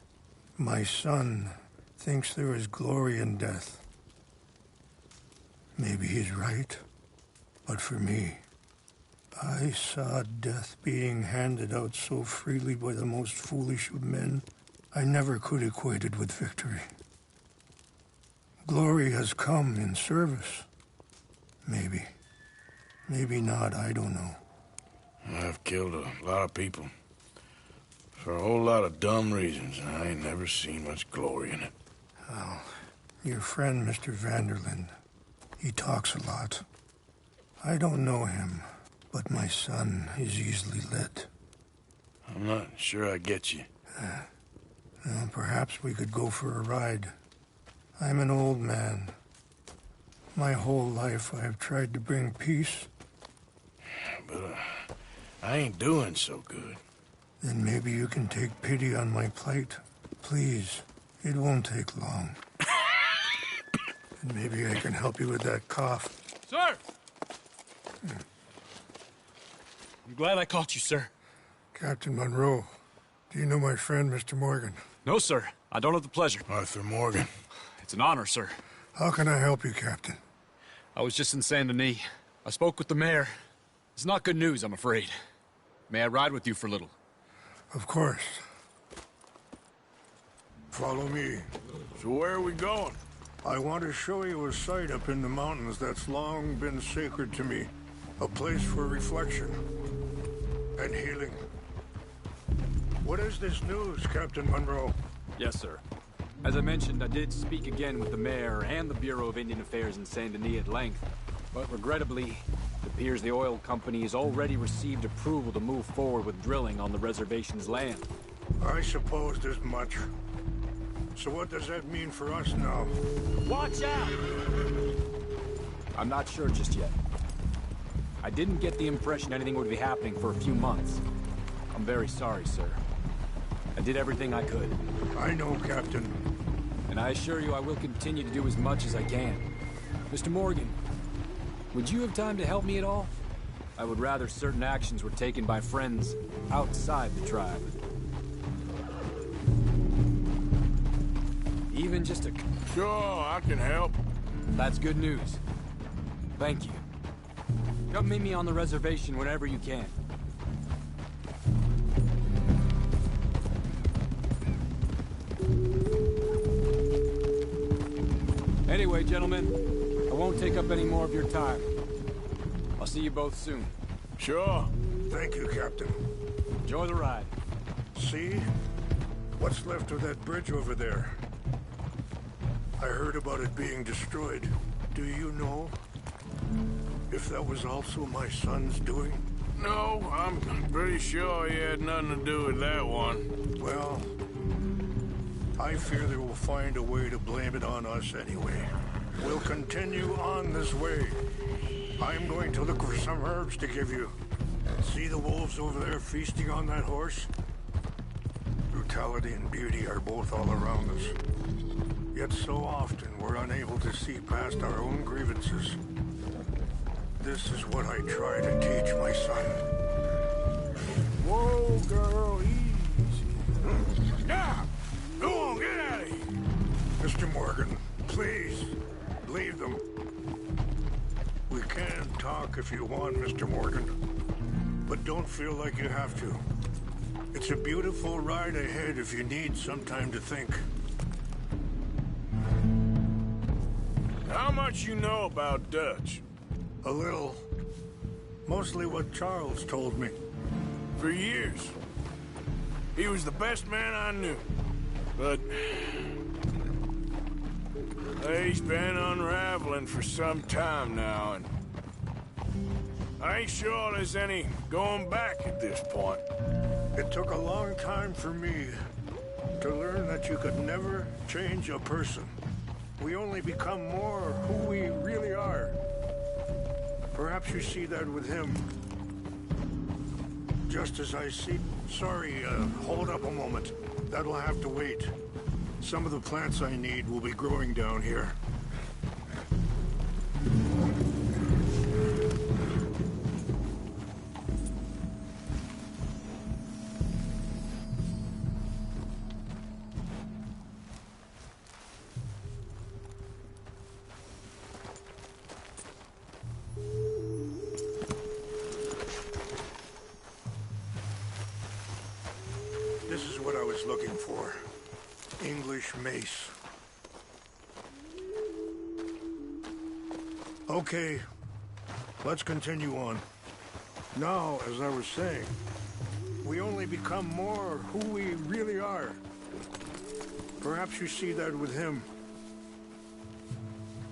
My son thinks there is glory in death. Maybe he's right, but for me, I saw death being handed out so freely by the most foolish of men, I never could equate it with victory. Glory has come in service. Maybe. Maybe not, I don't know. I've killed a lot of people. For a whole lot of dumb reasons, and I ain't never seen much glory in it. Well, your friend, Mr. Vanderlyn, he talks a lot. I don't know him, but my son is easily led. I'm not sure I get you. Well, perhaps we could go for a ride. I'm an old man. My whole life I have tried to bring peace. But I ain't doing so good. Then maybe you can take pity on my plight. Please, it won't take long. And maybe I can help you with that cough. Sir! I'm glad I caught you, sir. Captain Monroe, do you know my friend, Mr. Morgan? No, sir. I don't have the pleasure. Arthur Morgan. It's an honor, sir. How can I help you, Captain? I was just in Saint Denis. I spoke with the mayor. It's not good news, I'm afraid. May I ride with you for a little? Of course. Follow me. So where are we going? I want to show you a site up in the mountains that's long been sacred to me. A place for reflection and healing. What is this news, Captain Monroe? Yes, sir. As I mentioned, I did speak again with the mayor and the Bureau of Indian Affairs in Saint Denis at length. But regrettably, it appears the oil company has already received approval to move forward with drilling on the reservation's land. I supposed as much. So what does that mean for us now? Watch out! I'm not sure just yet. I didn't get the impression anything would be happening for a few months. I'm very sorry, sir. I did everything I could. I know, Captain. And I assure you I will continue to do as much as I can. Mr. Morgan, would you have time to help me at all? I would rather certain actions were taken by friends outside the tribe. Even just a... Sure, I can help. That's good news. Thank you. Come meet me on the reservation whenever you can. Anyway, gentlemen, I won't take up any more of your time. I'll see you both soon. Sure. Thank you, Captain. Enjoy the ride. See? What's left of that bridge over there? I heard about it being destroyed. Do you know if that was also my son's doing? No, I'm pretty sure he had nothing to do with that one. Well, I fear they will find a way to blame it on us anyway. We'll continue on this way. I'm going to look for some herbs to give you. See the wolves over there feasting on that horse? Brutality and beauty are both all around us. Yet so often we're unable to see past our own grievances. This is what I try to teach my son. Whoa, girl, easy. Yeah! Go on, get out of here! Mr. Morgan, please, leave them. We can talk if you want, Mr. Morgan. But don't feel like you have to. It's a beautiful ride ahead if you need some time to think. How much you know about Dutch? A little. Mostly what Charles told me. For years. He was the best man I knew. But he's been unraveling for some time now, and I ain't sure there's any going back at this point. It took a long time for me to learn that you could never change a person. We only become more who we really are. Perhaps you see that with him. Just as I see... Sorry, hold up a moment. That'll have to wait. Some of the plants I need will be growing down here. This is what I was looking for. English mace. Okay, let's continue on. Now, as I was saying, we only become more who we really are. Perhaps you see that with him.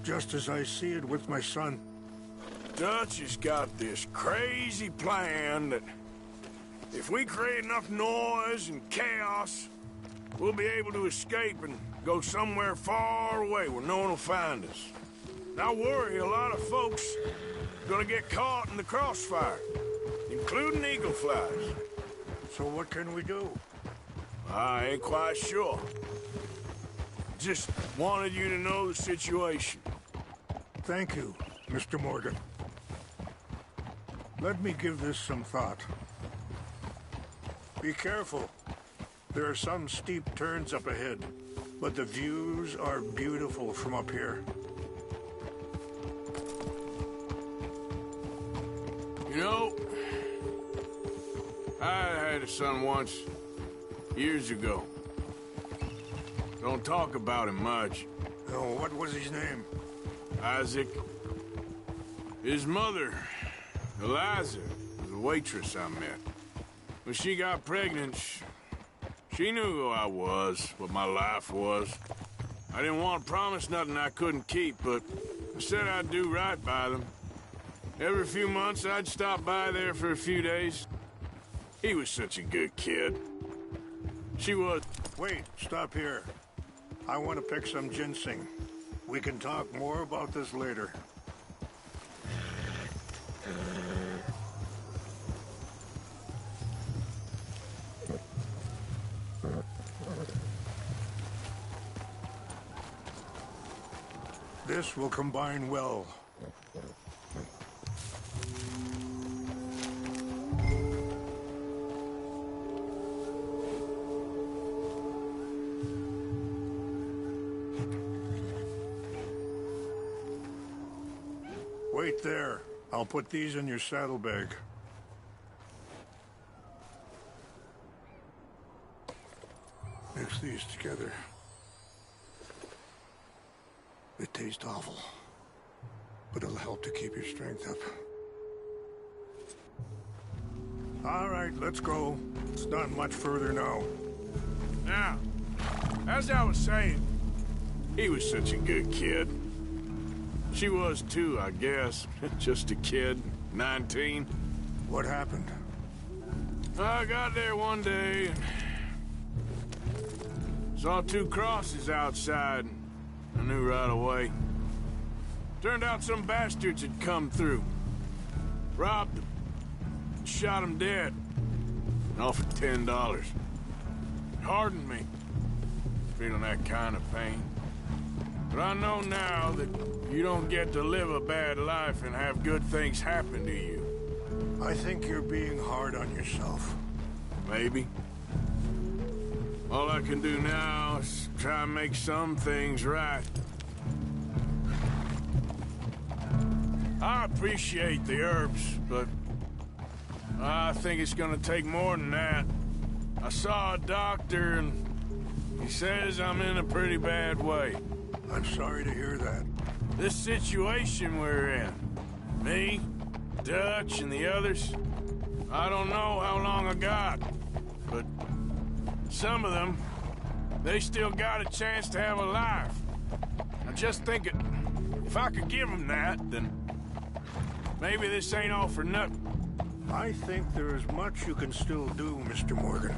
Just as I see it with my son. Dutch has got this crazy plan that if we create enough noise and chaos, we'll be able to escape and go somewhere far away where no one will find us. And I worry a lot of folks are gonna get caught in the crossfire, including eagle flies. So what can we do? I ain't quite sure. Just wanted you to know the situation. Thank you, Mr. Morgan. Let me give this some thought. Be careful. There are some steep turns up ahead, but the views are beautiful from up here. You know, I had a son once, years ago. Don't talk about him much. Oh, what was his name? Isaac. His mother, Eliza, was a waitress I met. When she got pregnant, she knew who I was, what my life was. I didn't want to promise nothing I couldn't keep, but I said I'd do right by them. Every few months, I'd stop by there for a few days. He was such a good kid. She was... Wait, stop here. I want to pick some ginseng. We can talk more about this later. This will combine well. Wait there. I'll put these in your saddlebag. Mix these together. It tastes awful, but it'll help to keep your strength up. All right, let's go. It's not much further now. Now, as I was saying, he was such a good kid. She was too, I guess. Just a kid, 19. What happened? I got there one day and saw two crosses outside. I knew right away. Turned out some bastards had come through. Robbed them. Shot them dead. And offered $10. Pardon me. Feeling that kind of pain. But I know now that you don't get to live a bad life and have good things happen to you. I think you're being hard on yourself. Maybe. All I can do now is try and make some things right. I appreciate the herbs, but I think it's gonna take more than that. I saw a doctor and he says I'm in a pretty bad way. I'm sorry to hear that. This situation we're in, me, Dutch, and the others, I don't know how long I got, but some of them, they still got a chance to have a life. I'm just thinking, if I could give them that, then maybe this ain't all for nothing. I think there is much you can still do, Mr. Morgan.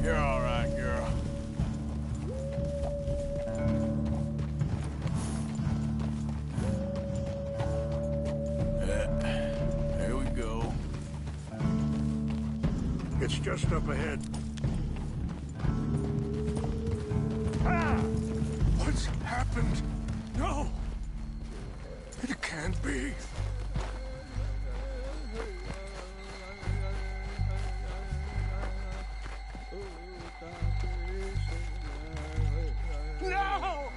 You're all right, girl. There we go. It's just up ahead. Ah! What's happened? No! It can't be. No!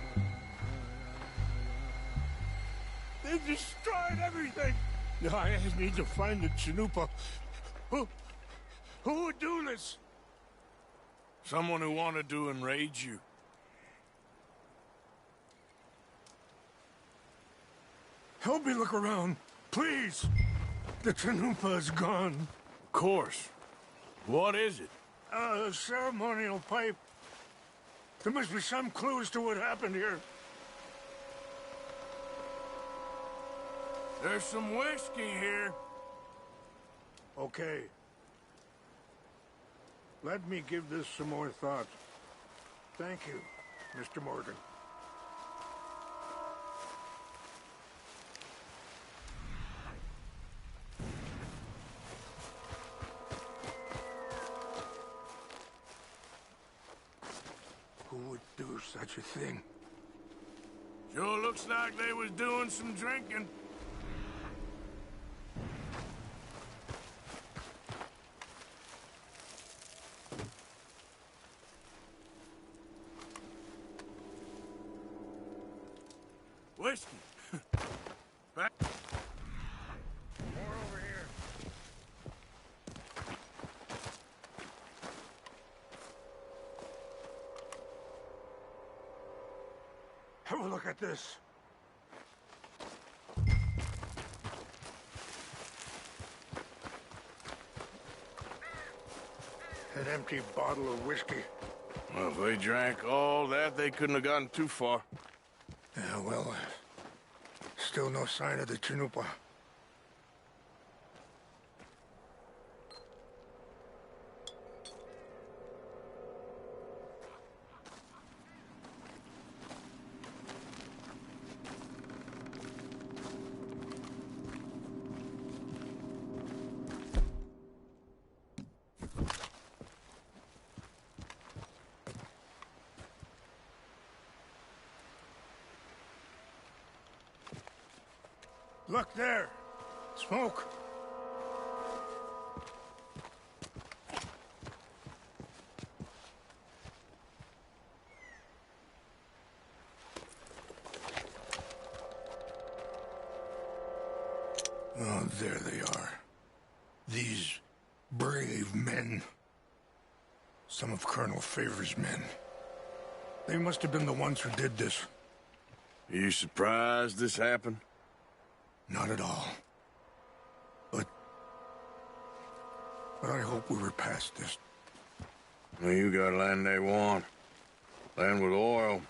They destroyed everything! No, I need to find the Chanupa. Who would do this? Someone who wanted to enrage you. Help me look around, please. The Chanupa is gone. Of course. What is it? A ceremonial pipe. There must be some clues to what happened here. There's some whiskey here. Okay. Let me give this some more thought. Thank you, Mr. Morgan. Who would do such a thing? Sure looks like they was doing some drinking. Whiskey. Back. More over here. Have a look at this. An empty bottle of whiskey. Well, if they drank all that, they couldn't have gotten too far. Yeah, well, still no sign of the Chanupa. Look there! Smoke! Oh, there they are. These brave men. Some of Colonel Favor's men. They must have been the ones who did this. Are you surprised this happened? Not at all. But I hope we were past this. Well, you got land they want. Land with oil.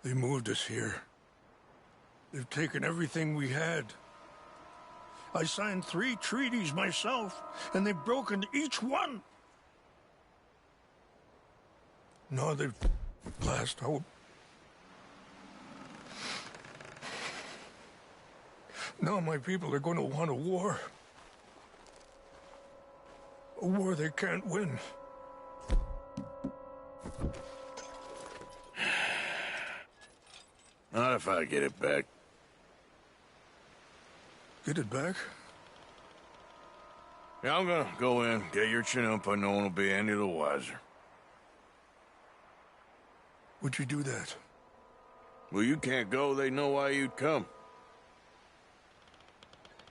They moved us here. They've taken everything we had. I signed 3 treaties myself, and they've broken each one. Now they've last hope. Now my people are going to want a war. A war they can't win. Not if I get it back. Get it back? Yeah, I'm gonna go in, get your Chinook, but no one will be any the wiser. Would you do that? Well, you can't go. They know why you'd come.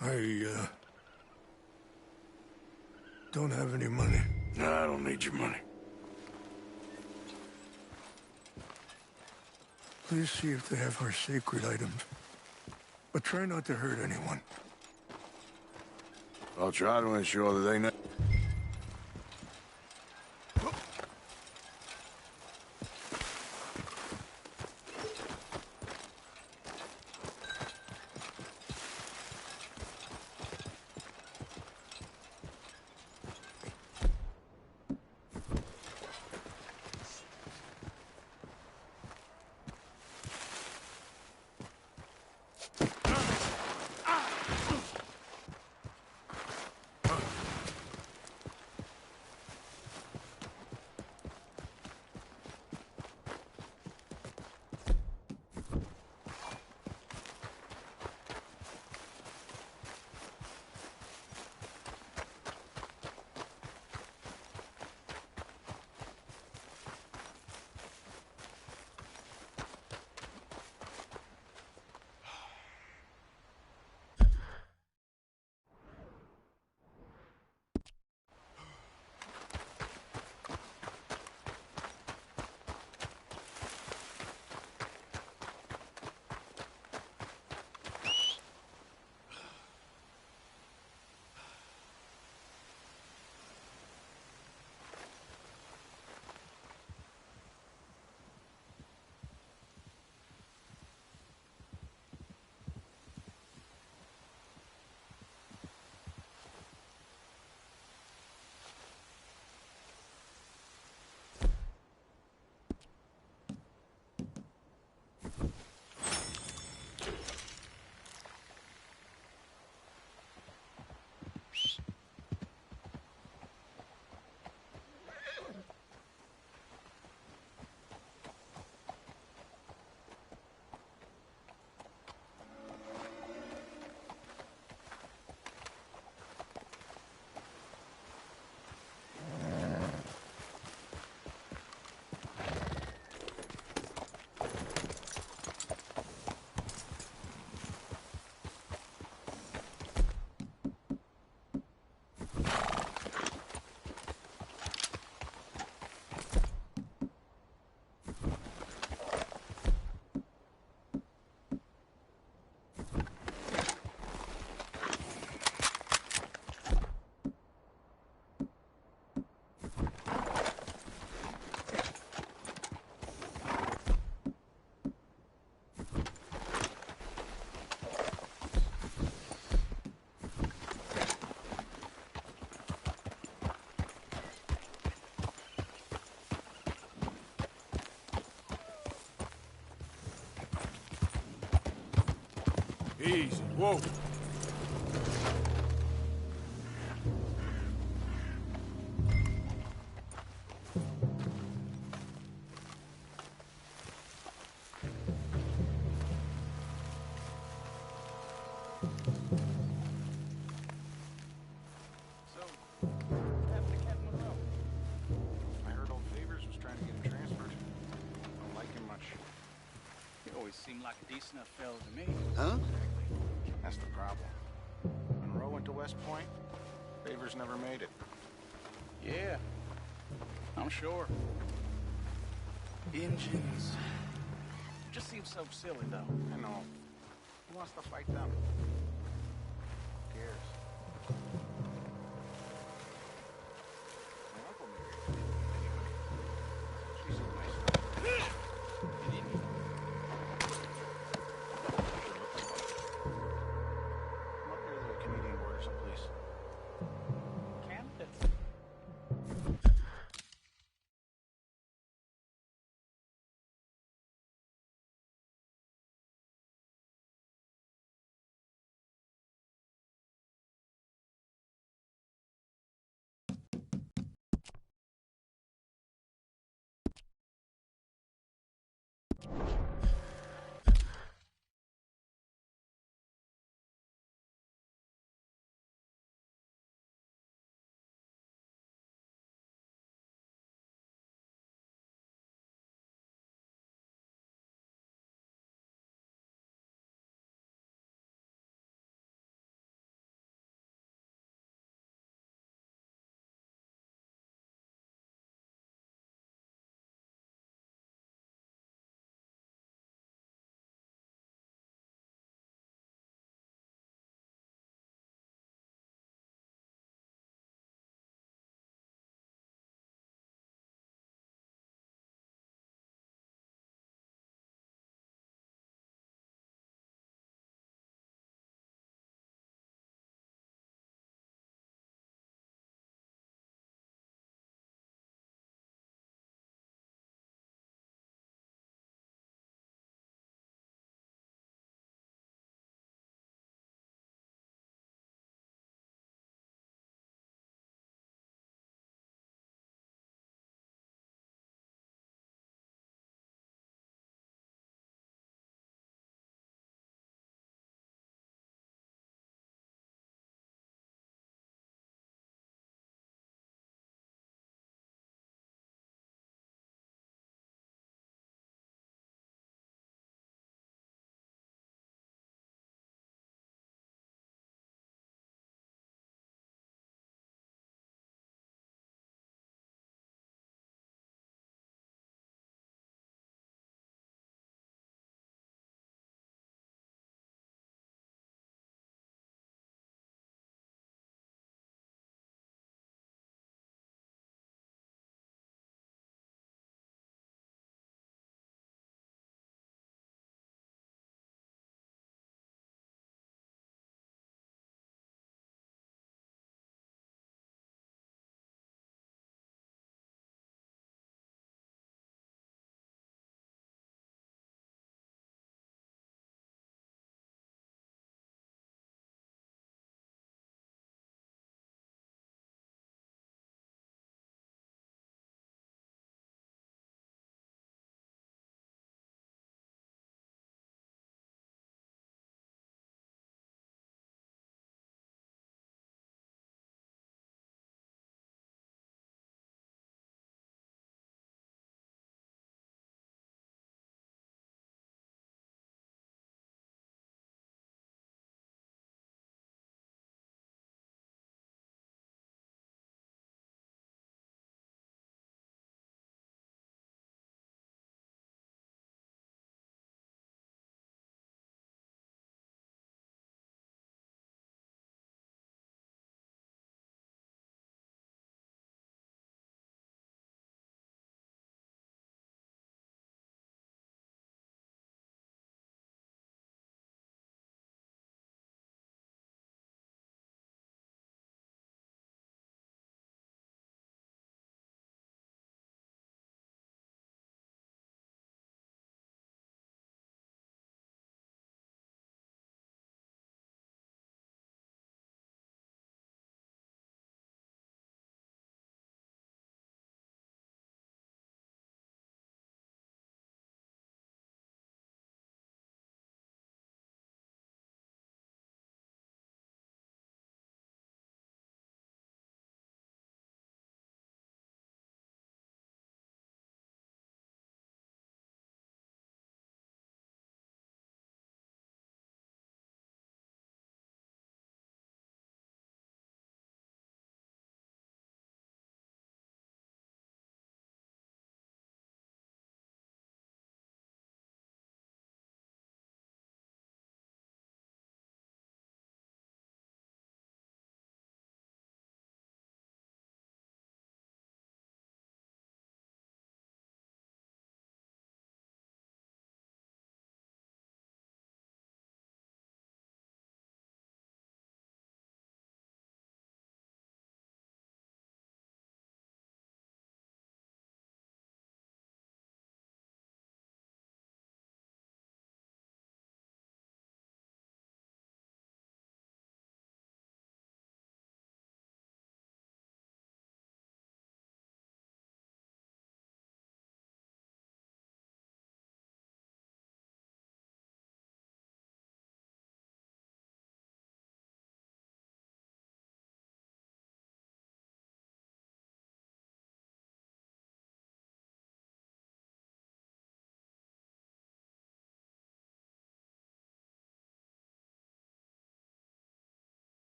I don't have any money. No, I don't need your money. Please see if they have our sacred items. But try not to hurt anyone. I'll try to ensure that they know. Easy. Whoa. I heard old Favors was trying to get him transferred. Don't like him much. He always seemed like a decent enough fellow to me. Huh? That's the problem. Monroe went to West Point. Favors never made it. Yeah, I'm sure. Engines. It just seems so silly, though. I know. Who wants to fight them? Who cares?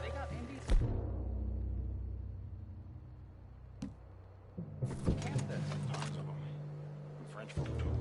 They got Indies? Can't that? Tons of them. And French folk too.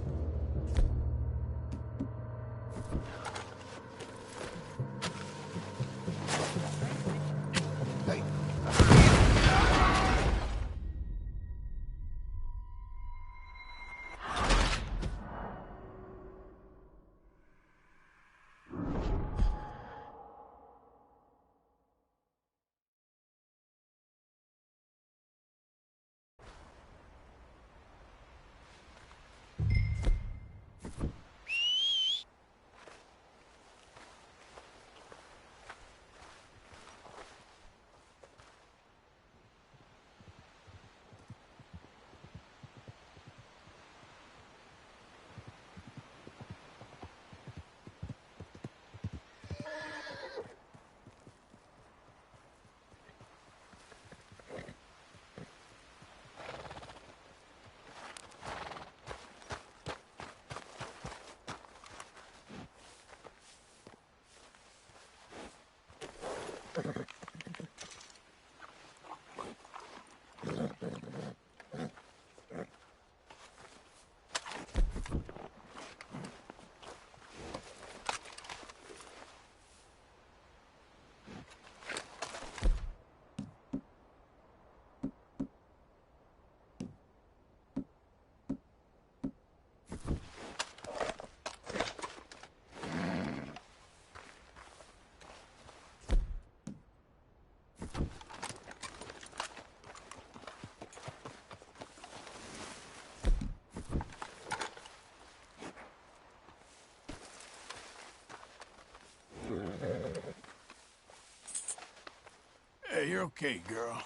Hey, you're okay, girl.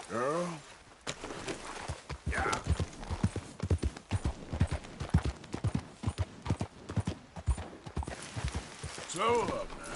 Girl? Yeah. Slow up now.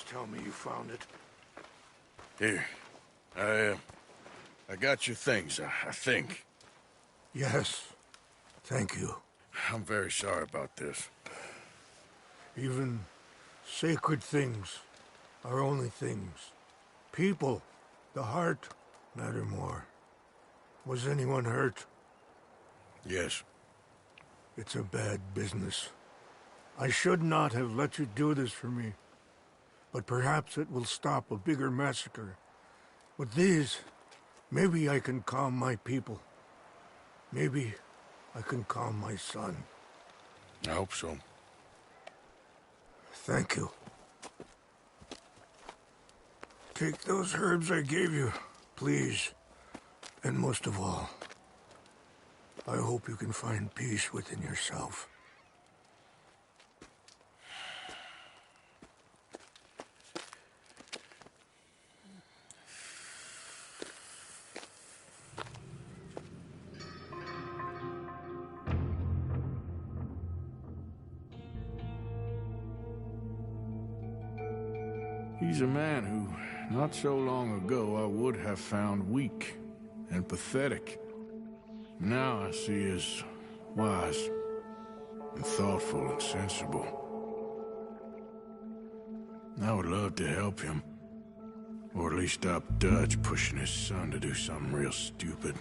Just tell me you found it. Here. I got your things, I think. Yes. Thank you. I'm very sorry about this. Even sacred things are only things. People, the heart, matter more. Was anyone hurt? Yes. It's a bad business. I should not have let you do this for me. But perhaps it will stop a bigger massacre. With these, maybe I can calm my people. Maybe I can calm my son. I hope so. Thank you. Take those herbs I gave you, please. And most of all, I hope you can find peace within yourself. He's a man who, not so long ago, I would have found weak and pathetic. Now I see as wise and thoughtful and sensible. I would love to help him, or at least stop Dutch pushing his son to do something real stupid.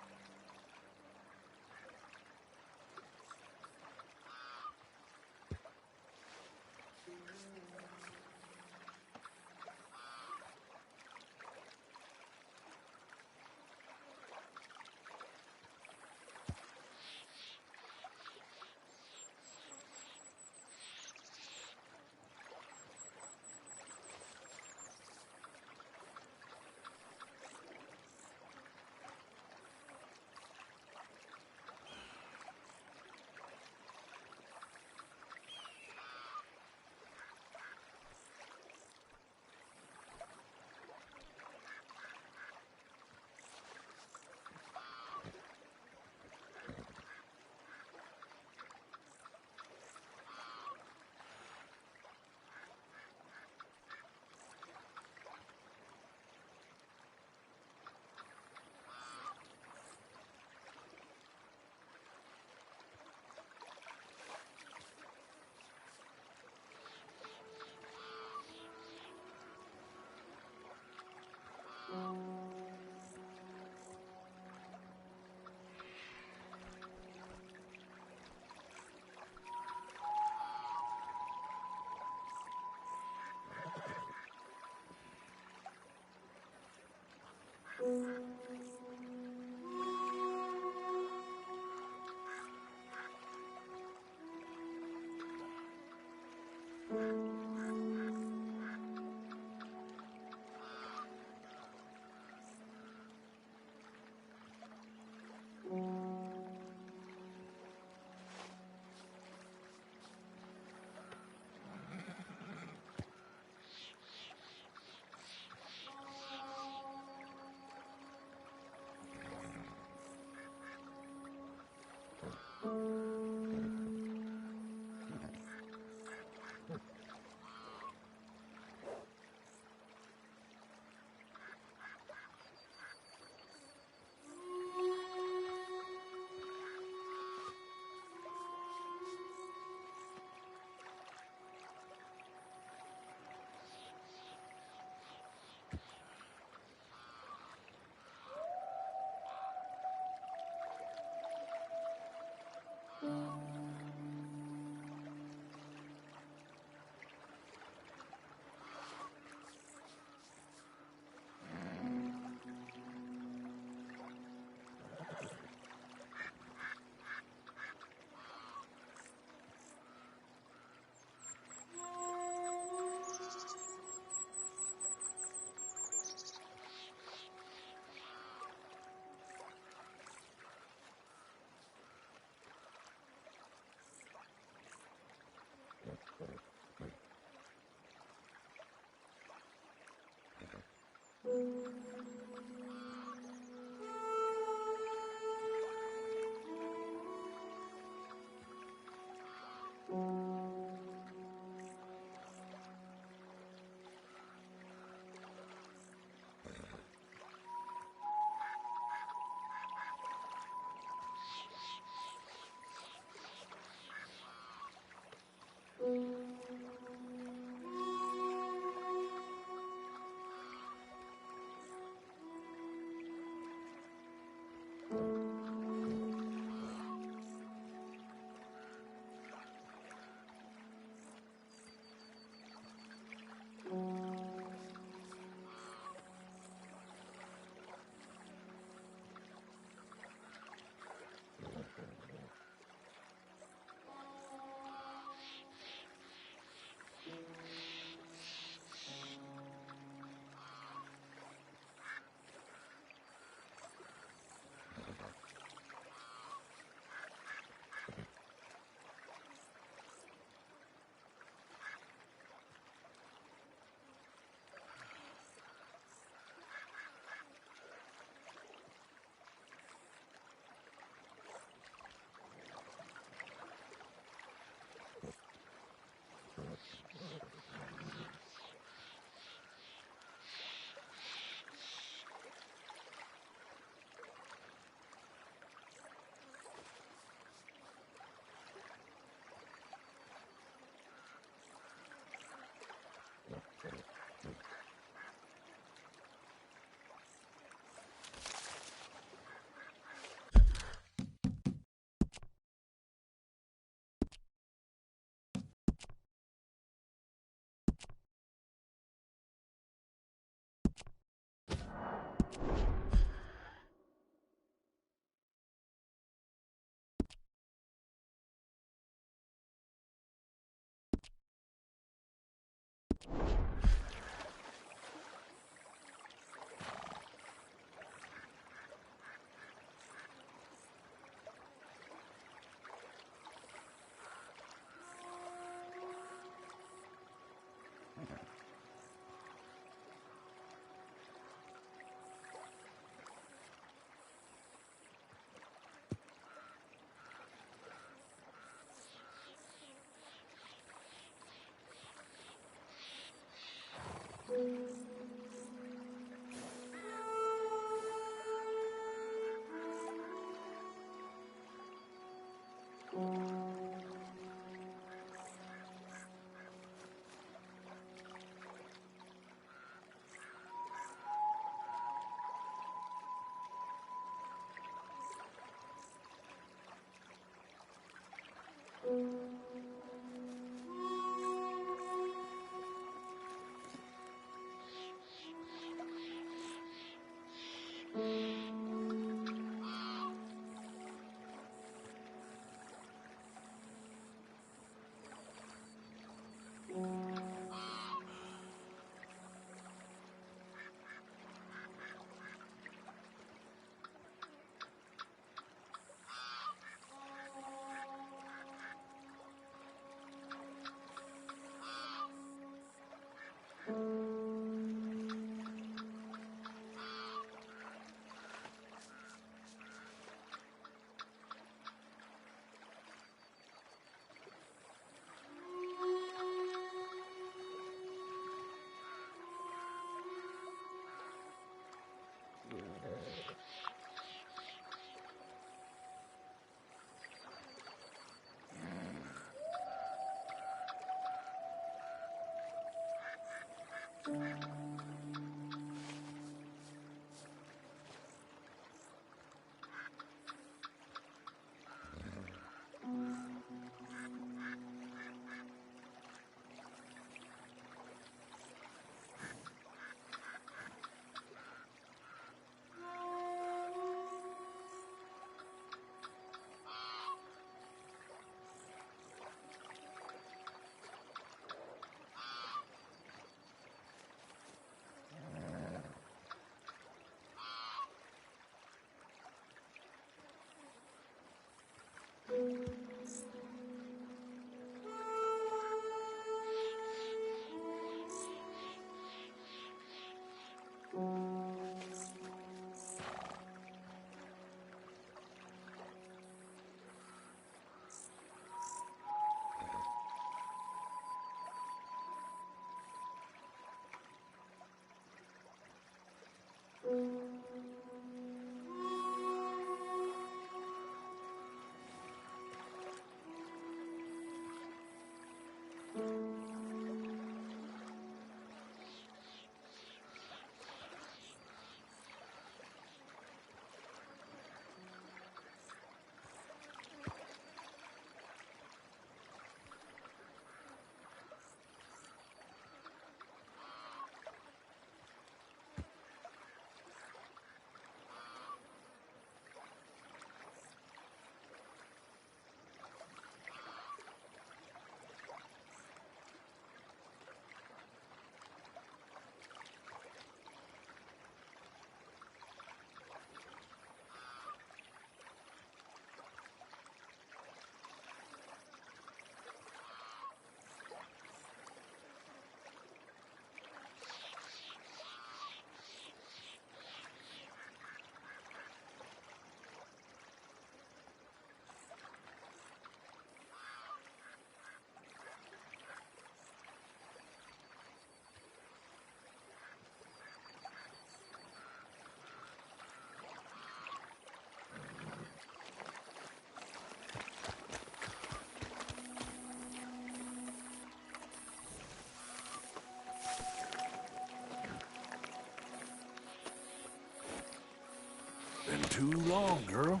too long, girl.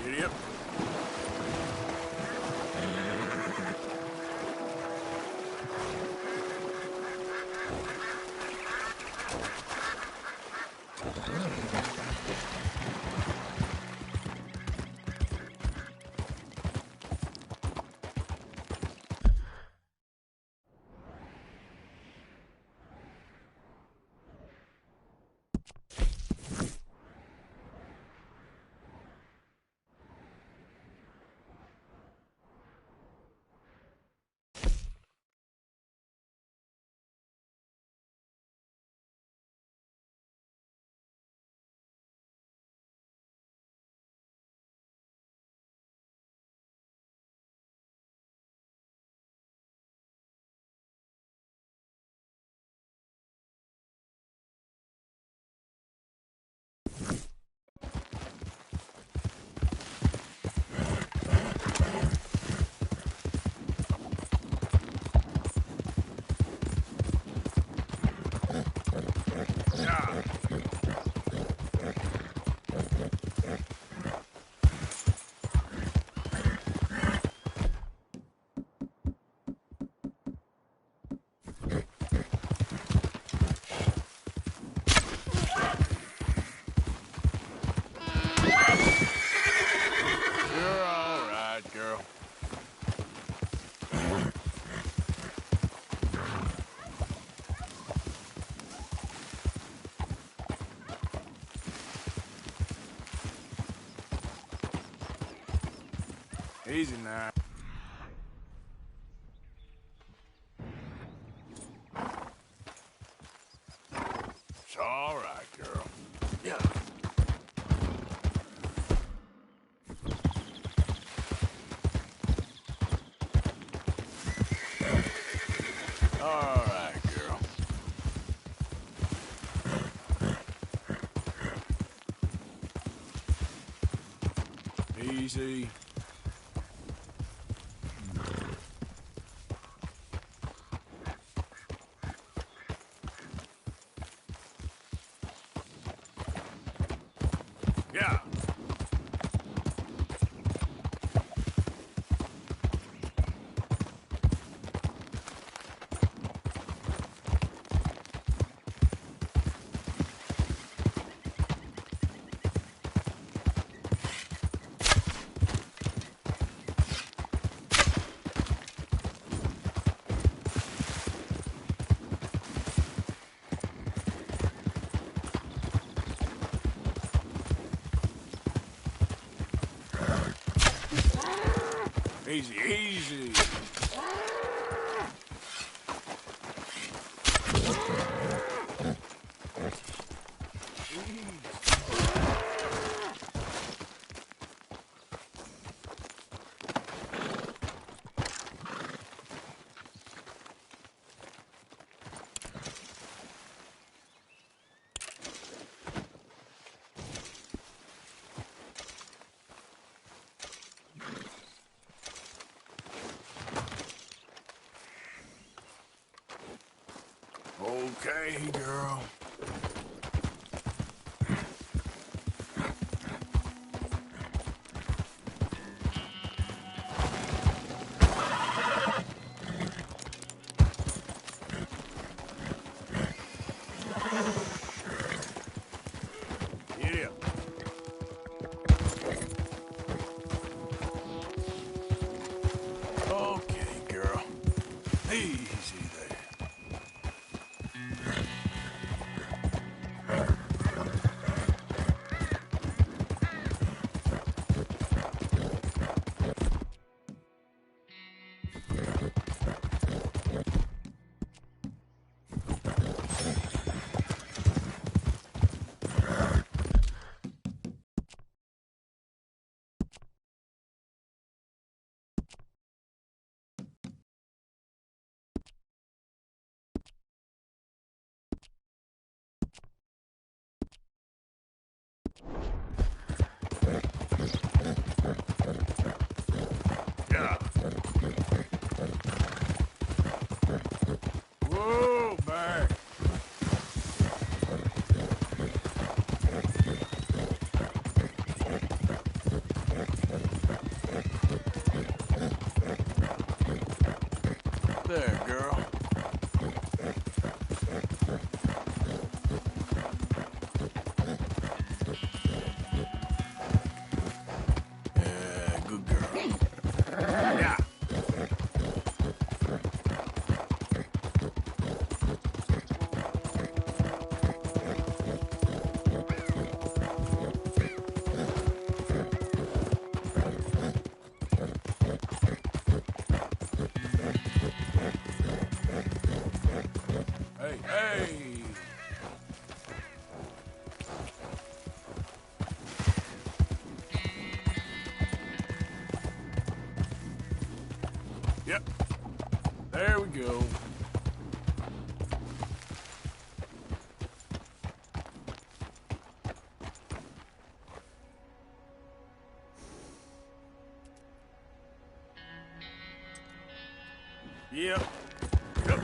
Idiot. You're all right, girl. Easy now. It's all right, girl. Yeah. All right, girl. Easy. Yeah. Easy, easy. Okay, girl. Yeah. Okay, girl. Easy there. there, girl. Yeah, good girl. Yeah. Hey, hey! Yep. There we go. Yep. Yep.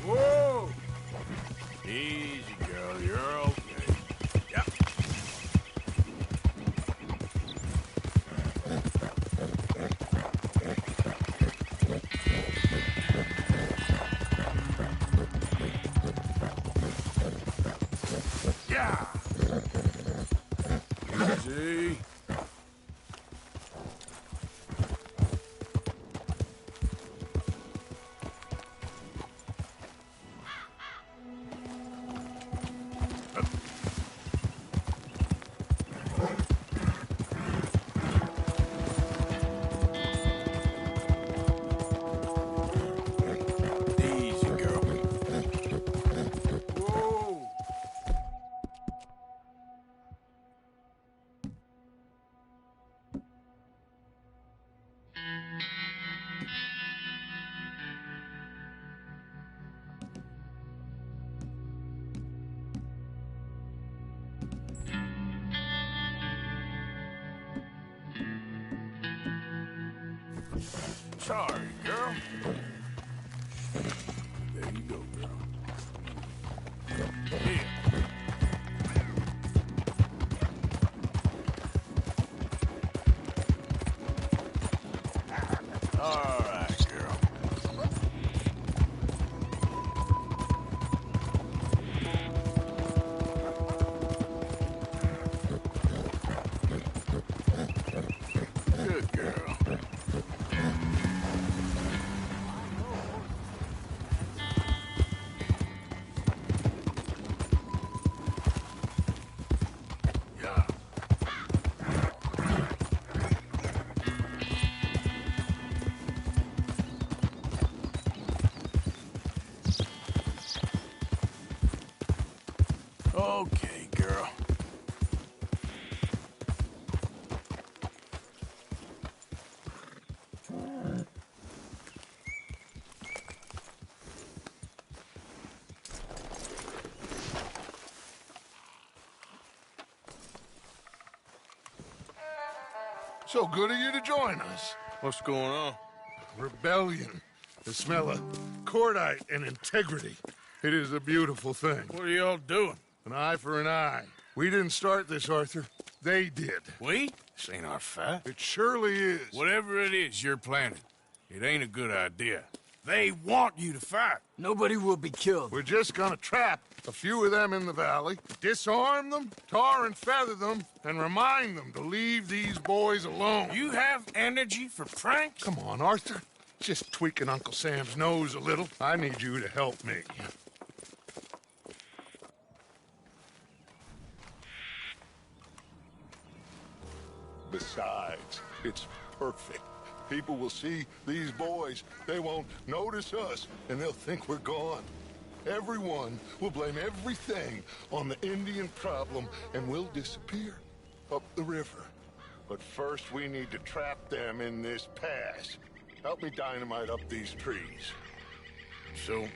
Whoa! Easy, girl. You're okay. Yep. Yeah. Easy. Easy, girl. Whoa! Sorry, girl. There you go, girl. Here. All right, girl. Good girl. Yeah. Okay, girl. So good of you to join us. What's going on? Rebellion. The smell of cordite and integrity. It is a beautiful thing. What are y'all doing? An eye for an eye. We didn't start this, Arthur. They did. We? This ain't our fight. It surely is. Whatever it is you're planning, it ain't a good idea. They want you to fight. Nobody will be killed. We're just gonna trap a few of them in the valley, disarm them, tar and feather them, and remind them to leave these boys alone. You have energy for pranks? Come on, Arthur. Just tweaking Uncle Sam's nose a little. I need you to help me. Besides, it's perfect. People will see these boys. They won't notice us, and they'll think we're gone. Everyone will blame everything on the Indian problem, and we'll disappear up the river. But first, we need to trap them in this pass. Help me dynamite up these trees. So,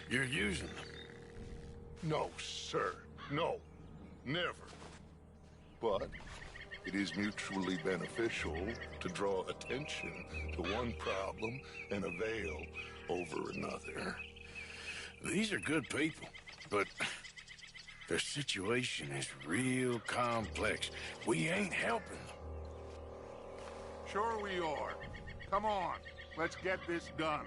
you're using them? No, sir. No. Never. But it is mutually beneficial to draw attention to one problem and avail over another. These are good people, but their situation is real complex. We ain't helping them. Sure we are. Come on, let's get this done.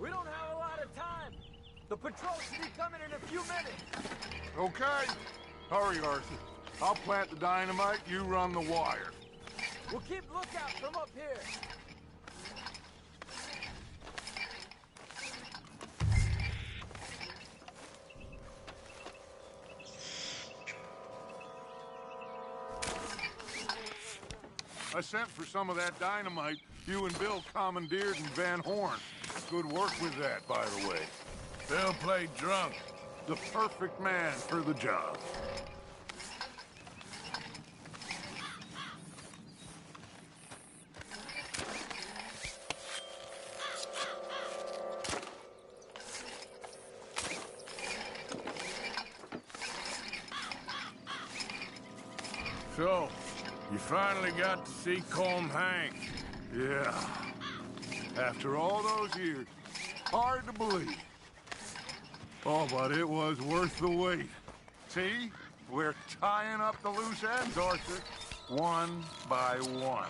We don't have a lot of time. The patrol should be coming in a few minutes. Okay. Hurry, Arthur. I'll plant the dynamite, you run the wire. We'll keep lookout from up here. I sent for some of that dynamite you and Bill commandeered in Van Horn. Good work with that, by the way. Bill played drunk. The perfect man for the job. So, you finally got to see Colm hang. Yeah. After all those years. Hard to believe. Oh, but it was worth the wait. See? We're tying up the loose ends, Arthur. One by one.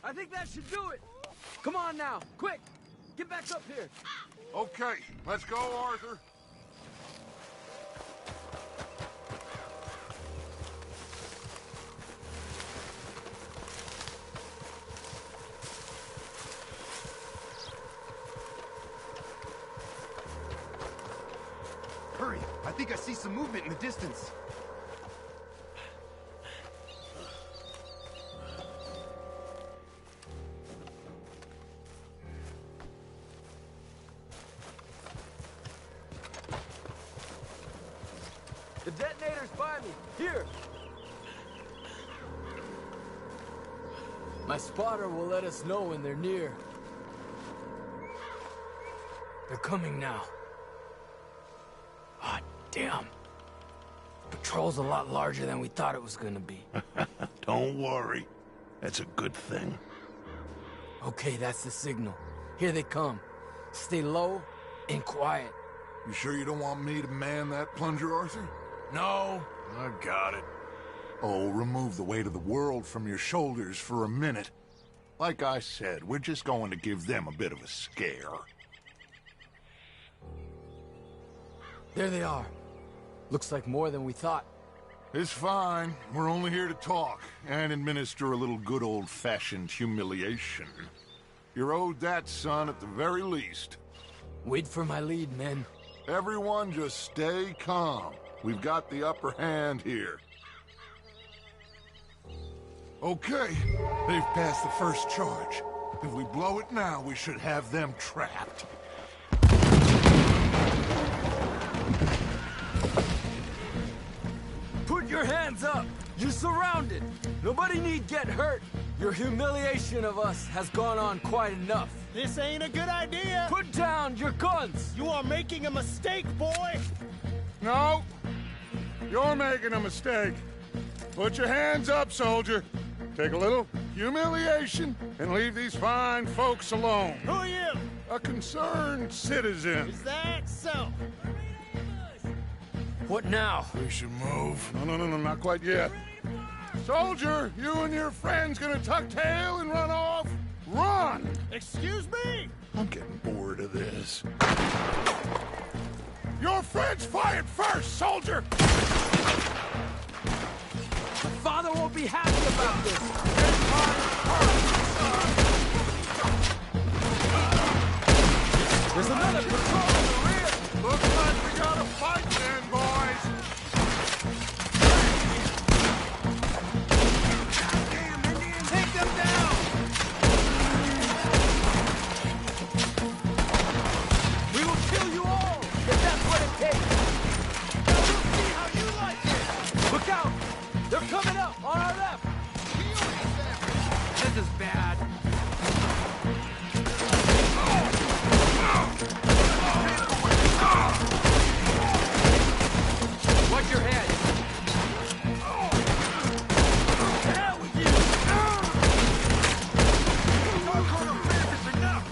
I think that should do it. Come on now, quick. Get back up here. Okay, let's go, Arthur. Hurry, I think I see some movement in the distance. The detonator's by me. Here. My spotter will let us know when they're near. They're coming now. Ah, damn. The patrol's a lot larger than we thought it was gonna be. Don't worry. That's a good thing. Okay, that's the signal. Here they come. Stay low and quiet. You sure you don't want me to man that plunger, Arthur? No, I got it. Oh, remove the weight of the world from your shoulders for a minute. Like I said, we're just going to give them a bit of a scare. There they are. Looks like more than we thought. It's fine. We're only here to talk and administer a little good old-fashioned humiliation. You're owed that, son, at the very least. Wait for my lead, men. Everyone just stay calm. We've got the upper hand here. Okay, they've passed the first charge. If we blow it now, we should have them trapped. Put your hands up! You're surrounded! Nobody need get hurt! Your humiliation of us has gone on quite enough. This ain't a good idea! Put down your guns! You are making a mistake, boy! No! You're making a mistake. Put your hands up, soldier. Take a little humiliation and leave these fine folks alone. Who are you? A concerned citizen. Is that so? What now? We should move. No, not quite yet. Soldier, you and your friend's gonna tuck tail and run off? Run! Excuse me? I'm getting bored of this. Your friend's fired first, soldier! My father won't be happy about this. There's another patrol in the rear. Looks like we got a fight then, boys. Damn Indians! Take them down! We will kill you all, if that's what it takes. Now we'll see how you like it! Look out! They're coming up on our left. This is bad. Watch your head. To hell with you! Hardcore offense is enough!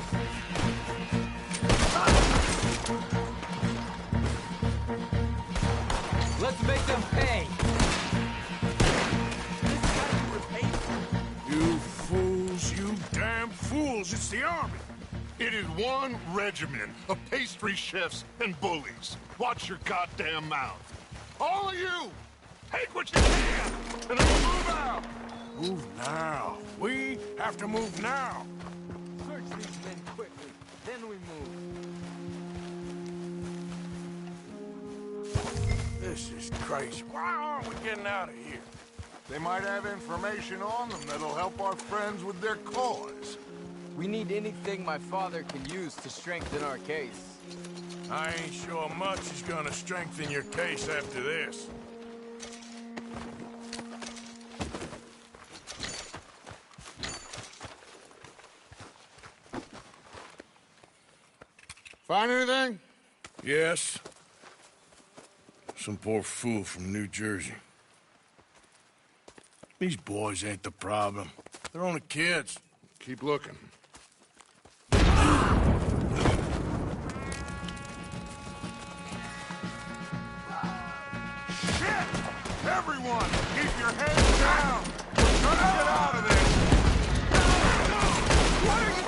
Let's make them pay. You fools, you damn fools. It's the army. It is one regiment of pastry chefs and bullies. Watch your goddamn mouth. All of you, take what you can, and then we'll move out. Move now. We have to move now. Search these men quickly, then we move. This is crazy. Why aren't we getting out of here? They might have information on them that'll help our friends with their cause. We need anything my father can use to strengthen our case. I ain't sure much is gonna strengthen your case after this. Find anything? Yes. Some poor fool from New Jersey. These boys ain't the problem. They're only kids. Keep looking. Shit! Everyone, keep your heads down! We're gonna get out of this! What are you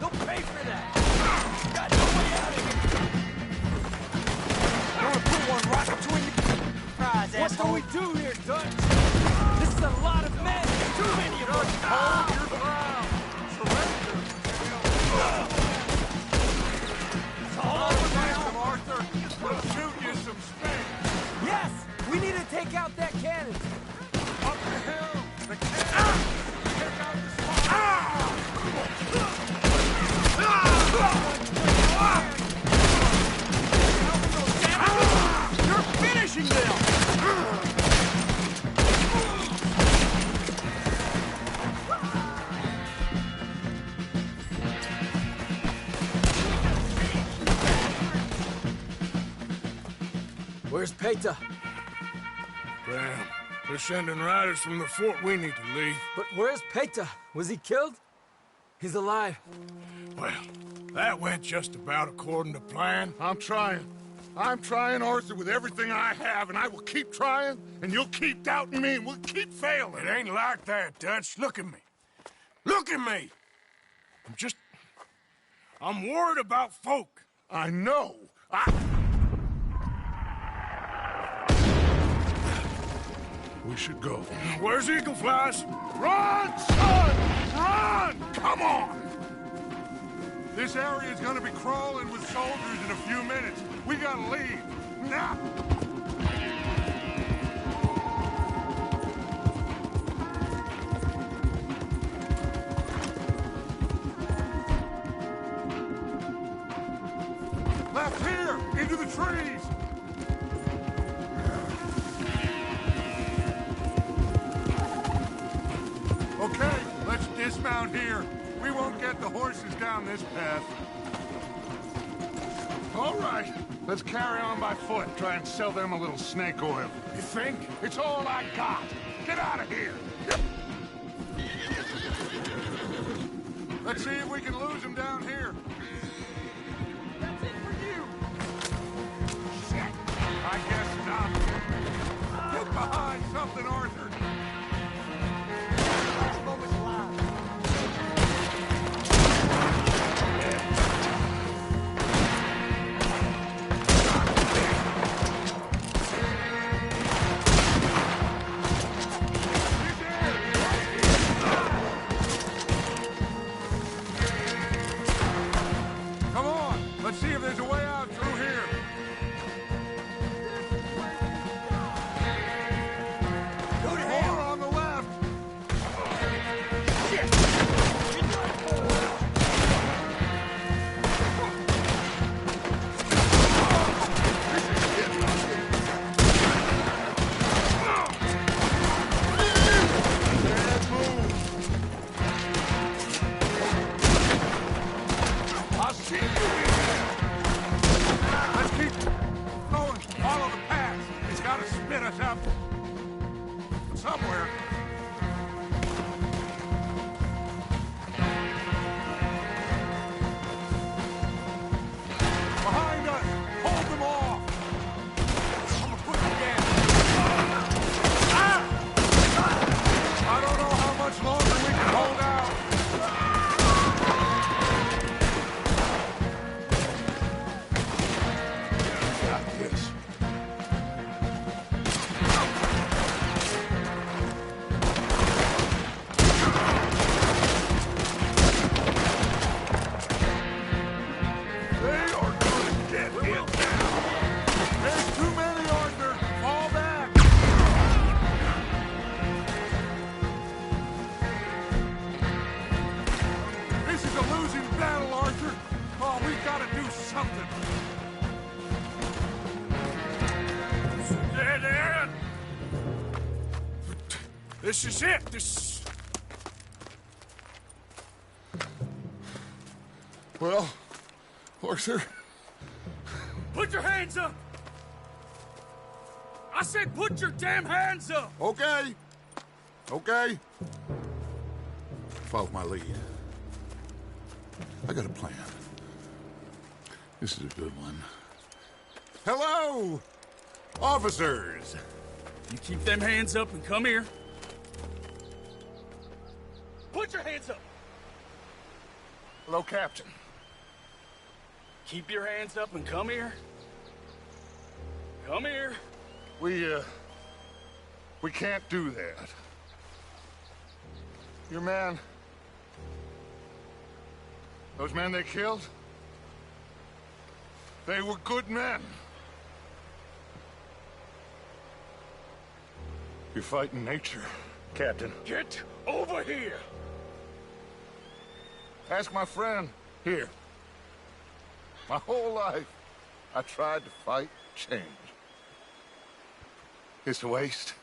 They'll pay for that! Got no way out of here! I'm gonna put one right between the prize, What do we do here, Dutch? This is a lot of men. Too many of us! Hold your ground! Surrender! It's all over now! Arthur! We'll shoot you some space! Yes! We need to take out that cannon. Up the hill! The cannon! Take out the You're finishing them! Where's Peta? Damn. They're sending riders from the fort. We need to leave. But where's Peta? Was he killed? He's alive. Well, that went just about according to plan. I'm trying. I'm trying, Arthur, with everything I have, and I will keep trying, and you'll keep doubting me, and we'll keep failing. It ain't like that, Dutch. Look at me. Look at me! I'm worried about folk. I know. We should go. Where's Eagle Flies? Run, son! Run! Come on! This area is gonna be crawling with soldiers in a few minutes. We gotta leave. Now! Left here! Into the trees! Okay, let's dismount here. We won't get the horses down this path. All right, let's carry on by foot. Try and sell them a little snake oil. You think? It's all I got. Get out of here. Let's see if we can lose them down here. Let's keep going. Follow the path. It's got to spit us up somewhere. Behind us! Hold them off! I'm gonna put you down. I don't know how much longer we can hold out. Got this. They are gonna get him down. There's too many, Arthur. Fall back. This is a losing battle, Arthur. Oh, we gotta do something. Dead end. This is it. This. Well, Arthur. Put your hands up! I said put your damn hands up! Okay. Okay. Follow my lead. I got a plan. This is a good one. Hello, officers. You keep them hands up and come here. Put your hands up! Hello, Captain. Keep your hands up and come here. Come here. We can't do that. Your man... Those men they killed? They were good men. You're fighting nature, Captain. Get over here! Ask my friend here. My whole life, I tried to fight change. It's a waste.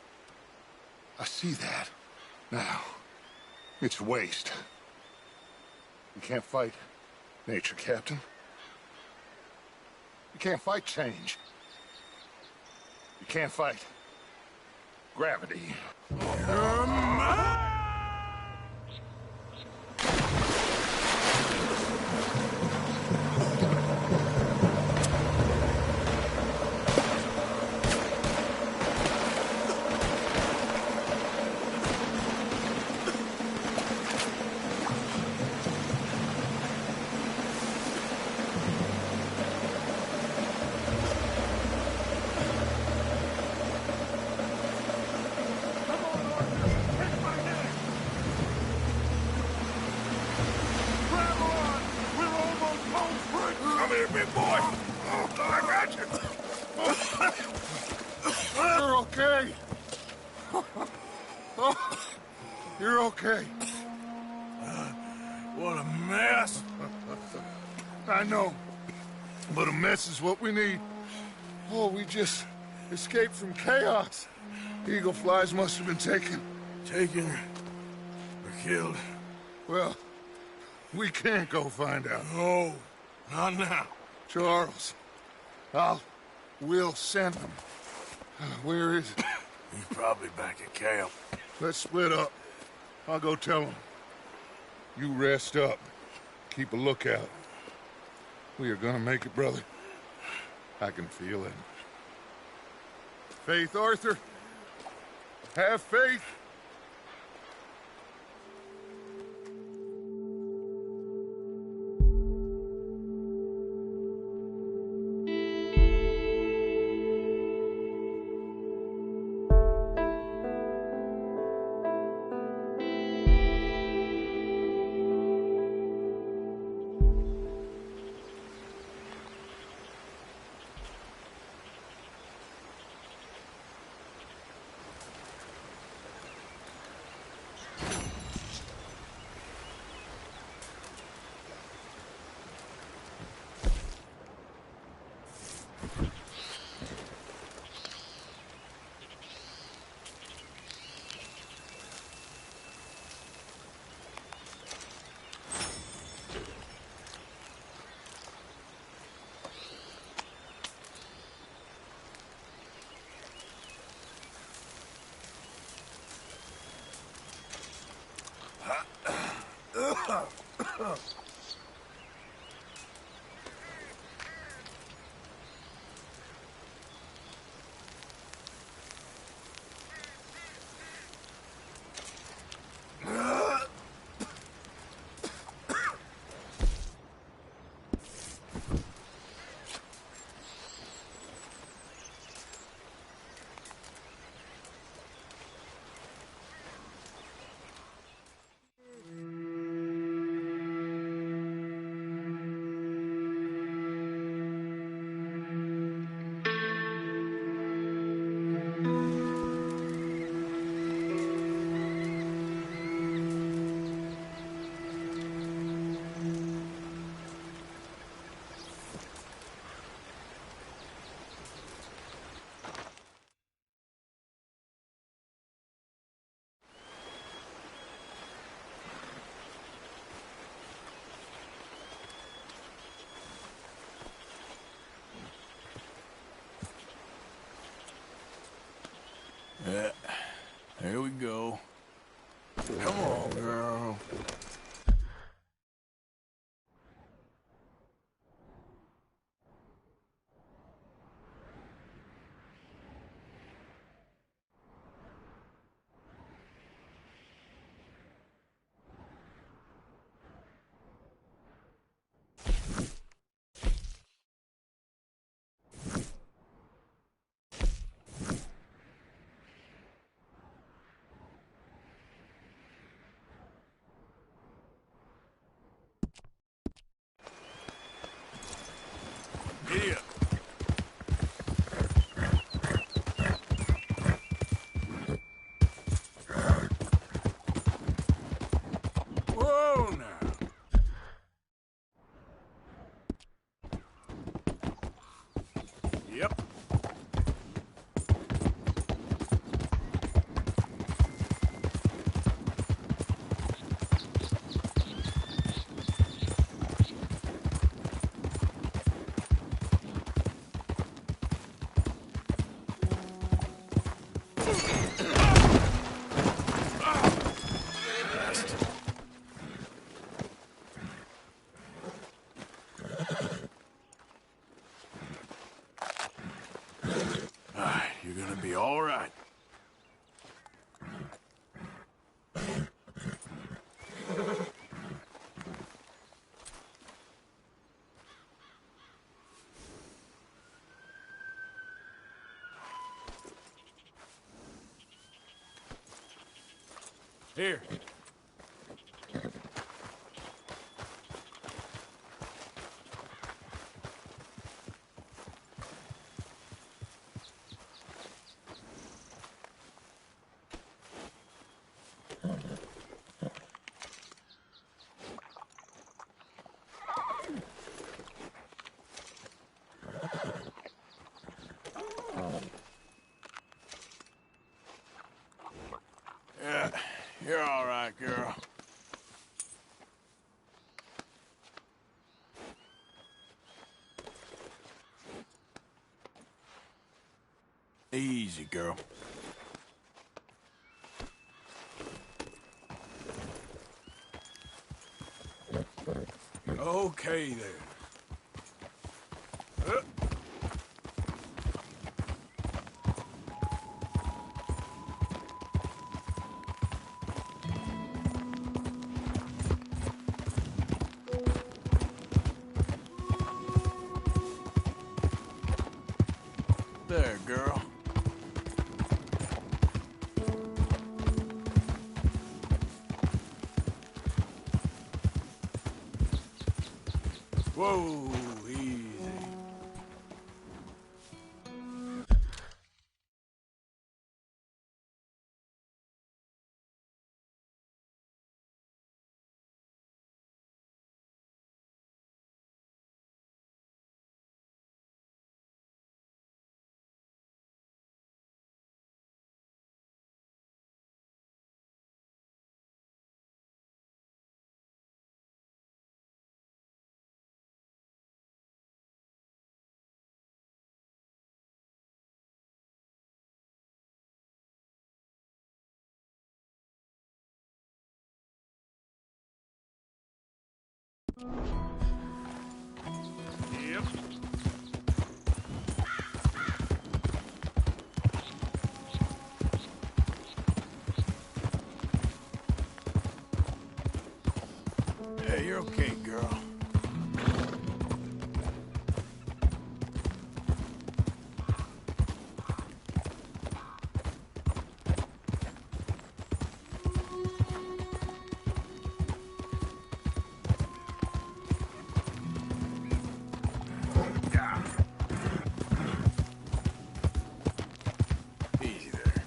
I see that now. It's waste. You can't fight nature, Captain. You can't fight change. You can't fight gravity. Come here, big boy. Oh, I got you. You're okay. Oh, you're okay. What a mess. I know, but a mess is what we need. Oh, we just escaped from chaos. Eagle flies must have been taken. Taken or killed? Well, we can't go find out. No, not now. Charles, we'll send him. Where is he? He's probably back at camp. Let's split up. I'll go tell him. You rest up. Keep a lookout. We are gonna make it, brother. I can feel it. Faith, Arthur. Have faith. You're gonna be all right. Here. Yeah, you're all right, girl. Easy, girl. Okay, then. There, girl. Whoa, easy. Yep. Hey, you're okay, girl. Easy there.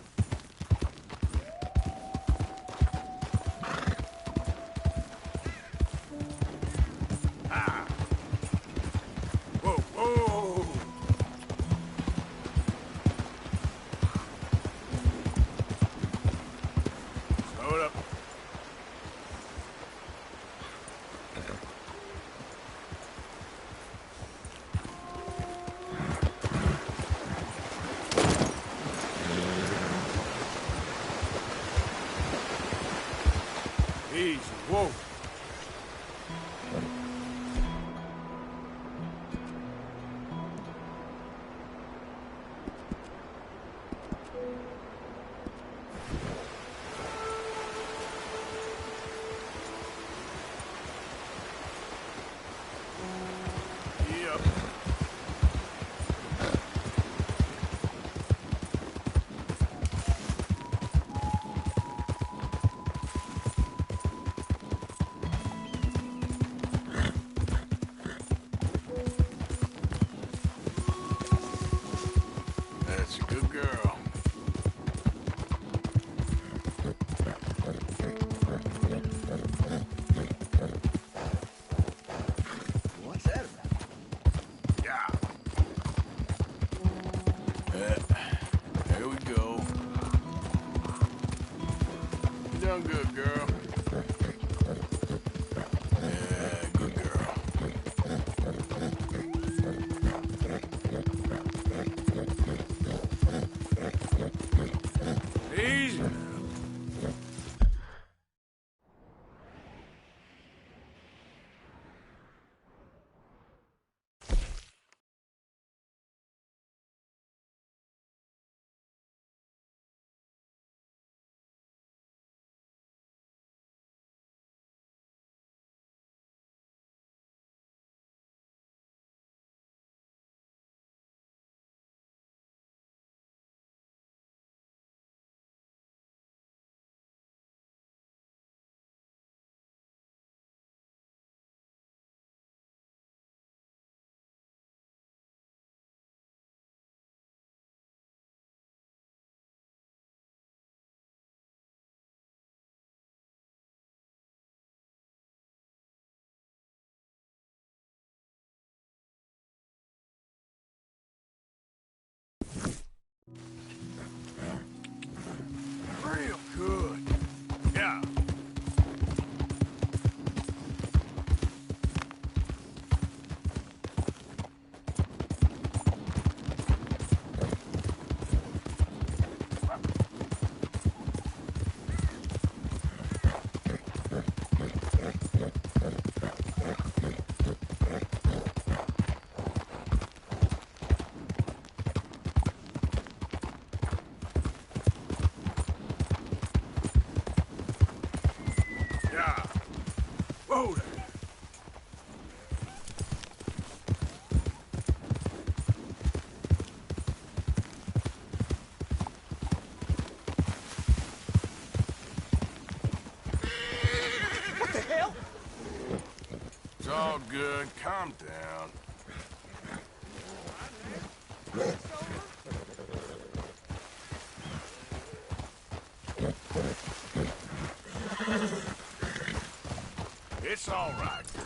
Ah! Whoa, whoa! Slow it up. Easy, whoa. Yep. That's a good girl. What's that about? Yeah. There we go. You done good, girl. Yeah, good girl. good. Calm down. It's all right, girl.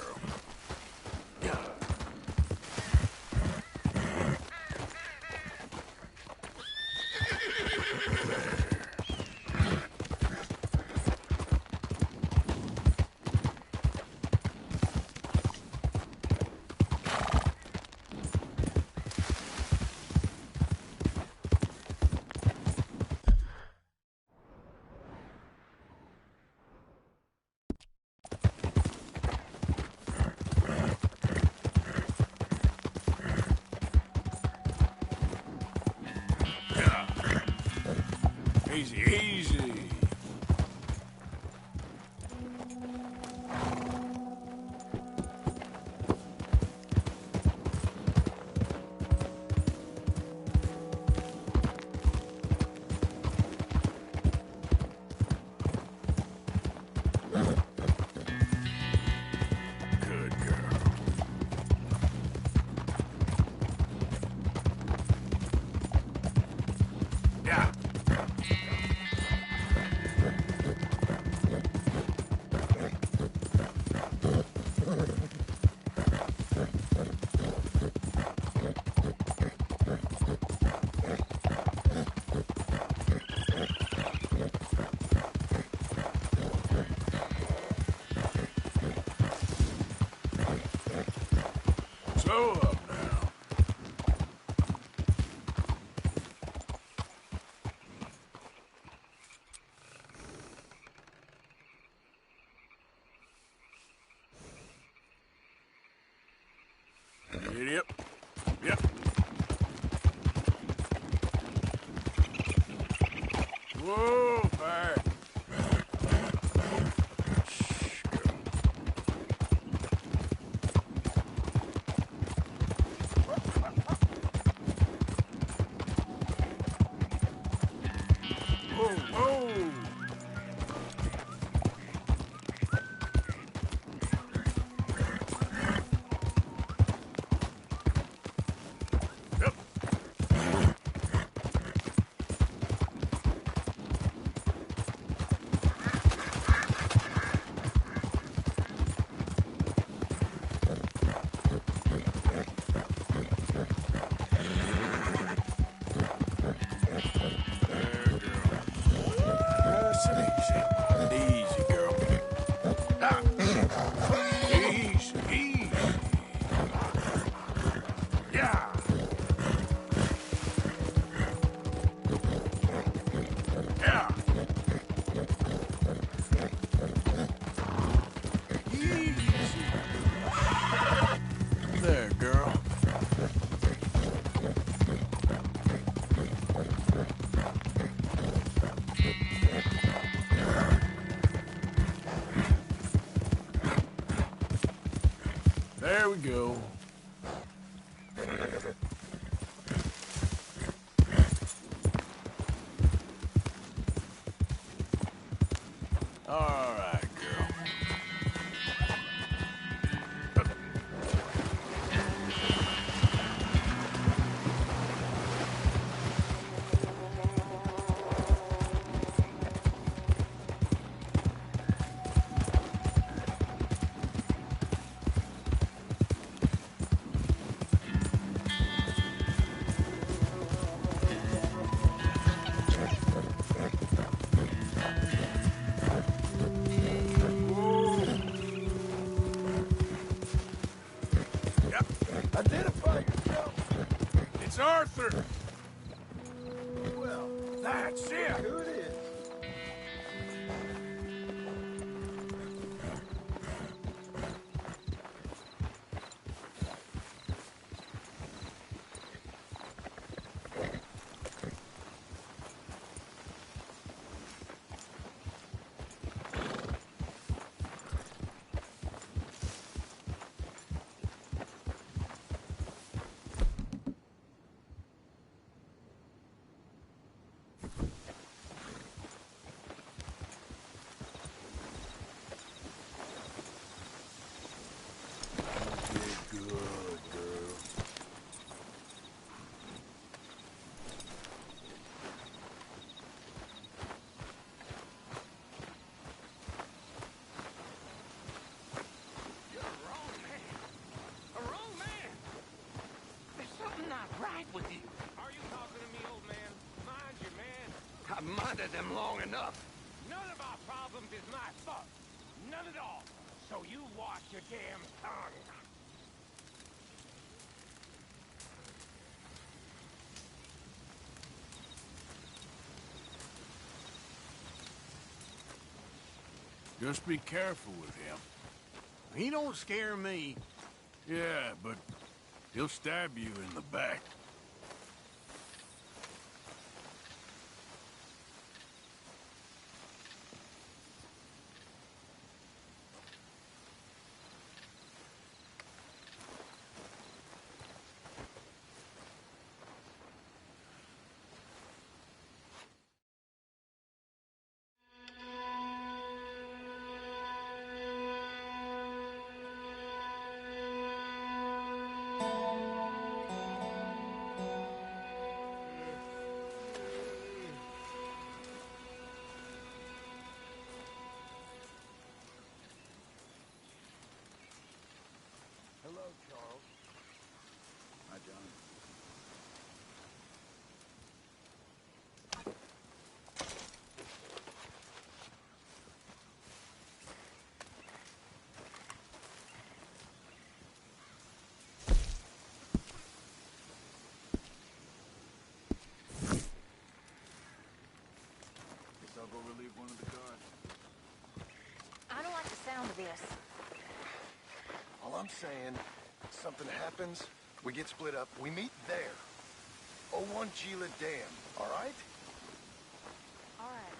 Easy, easy. Good girl. Yeah. Slow up now. Idiot. Yep. Whoa, back. Whoa, whoa. Yep. Easy, girl. Ah. Easy, easy. Yeah. Yeah. Easy. There, girl. There we go. All right, girl. Yep. Identify yourself. It's Arthur. Well, that's it. Who it is? with you? Are you talking to me, old man? Mind you, man. I've minded them long enough. None of our problems is my fault. None at all. So you watch your damn tongue. Just be careful with him. He don't scare me. Yeah, but he'll stab you in the back. Hello, Charles. Hi, John. Guess I'll go relieve one of the guards. I don't like the sound of this. All I'm saying, something happens, we get split up, we meet there. 01 Gila Dam, all right? All right.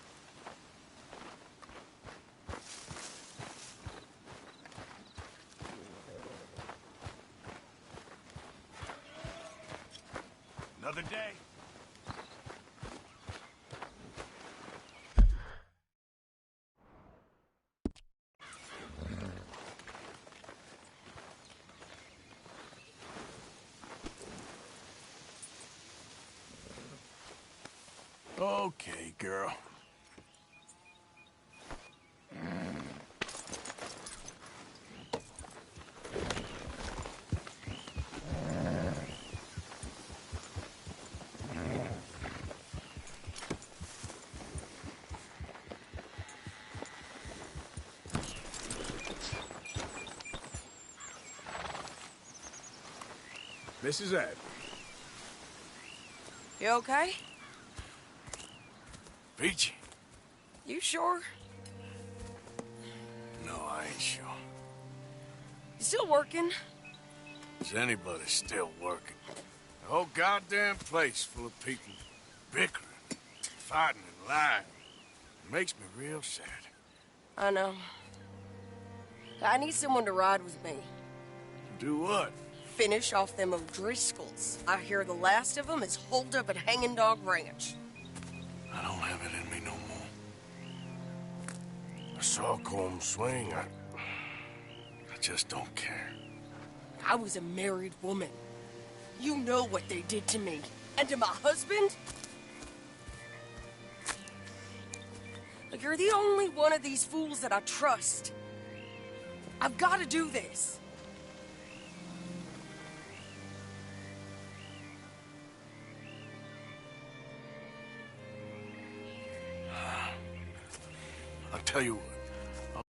Another day. Okay, girl. This is Ed. You okay? Peachy? You sure? No, I ain't sure. You still working? Is anybody still working? The whole goddamn place full of people bickering, fighting, and lying. It makes me real sad. I know. I need someone to ride with me. Do what? Finish off them O'Driscolls. I hear the last of them is holed up at Hanging Dog Ranch. I don't have it in me no more. I saw Colm swing. I just don't care. I was a married woman. You know what they did to me. And to my husband? Look, you're the only one of these fools that I trust. I've got to do this. I'll tell you what.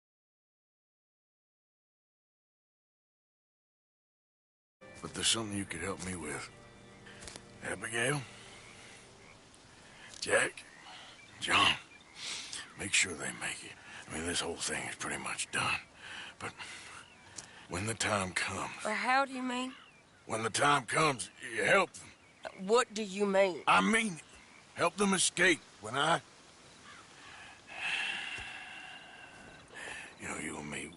But there's something you could help me with. Abigail? Jack? John? Make sure they make it. I mean, this whole thing is pretty much done. But when the time comes... How do you mean? When the time comes, you help them. What do you mean? I mean it. Help them escape. When I... You know, you and me,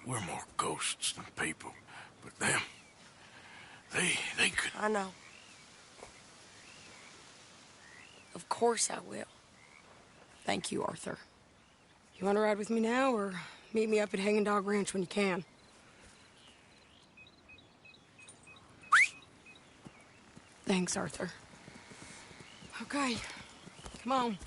we're more ghosts than people. But them, they could... I know. Of course I will. Thank you, Arthur. You want to ride with me now, or meet me up at Hanging Dog Ranch when you can? Thanks, Arthur. Okay, come on.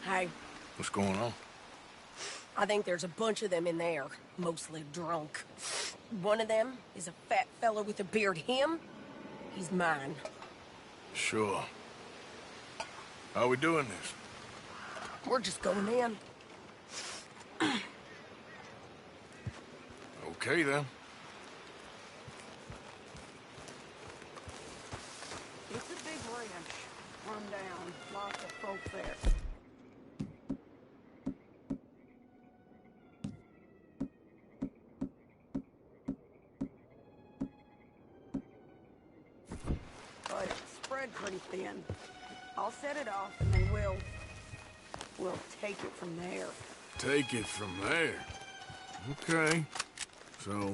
Hey, What's going on? I think there's a bunch of them in there, mostly drunk. One of them is a fat fella with a beard. Him, he's mine. Sure. How we doing this? We're just going in. Okay, then. It's a big ranch. Run down. Lots of folk there. But it's spread pretty thin. I'll set it off, and then we'll take it from there. Take it from there. Okay. So,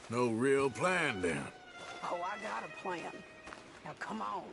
no real plan then. Oh, I got a plan. Now come on.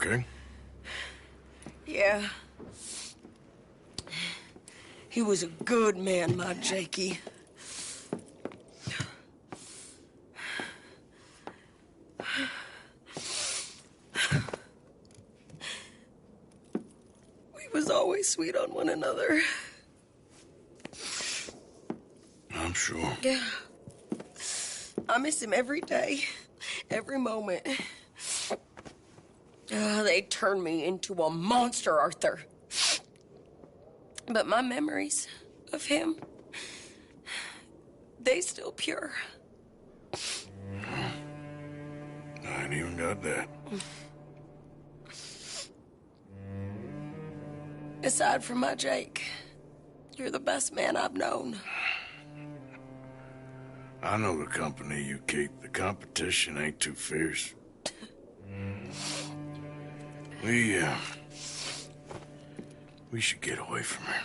okay? Yeah. He was a good man, my Jakey. We was always sweet on one another. I'm sure. Yeah. I miss him every day, every moment. They turned me into a monster, Arthur. But my memories of him, they still pure. I ain't even got that. Aside from my Jake, you're the best man I've known. I know the company you keep. The competition ain't too fierce. We should get away from her.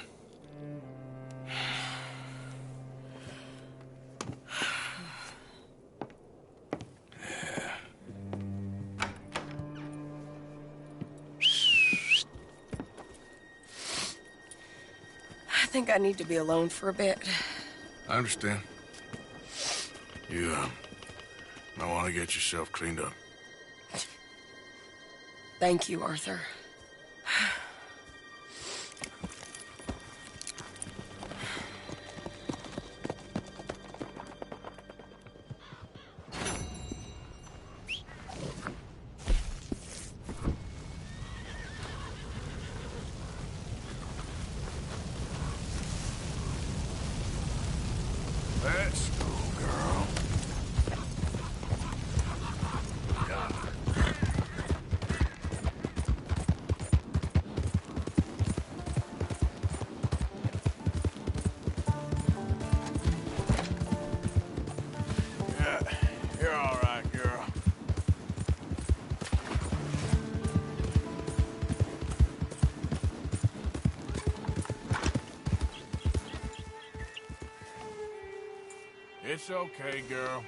I think I need to be alone for a bit. I understand. You, might want to get yourself cleaned up. Thank you, Arthur. Let's go, girl. Yeah, you're all right, girl. It's okay, girl.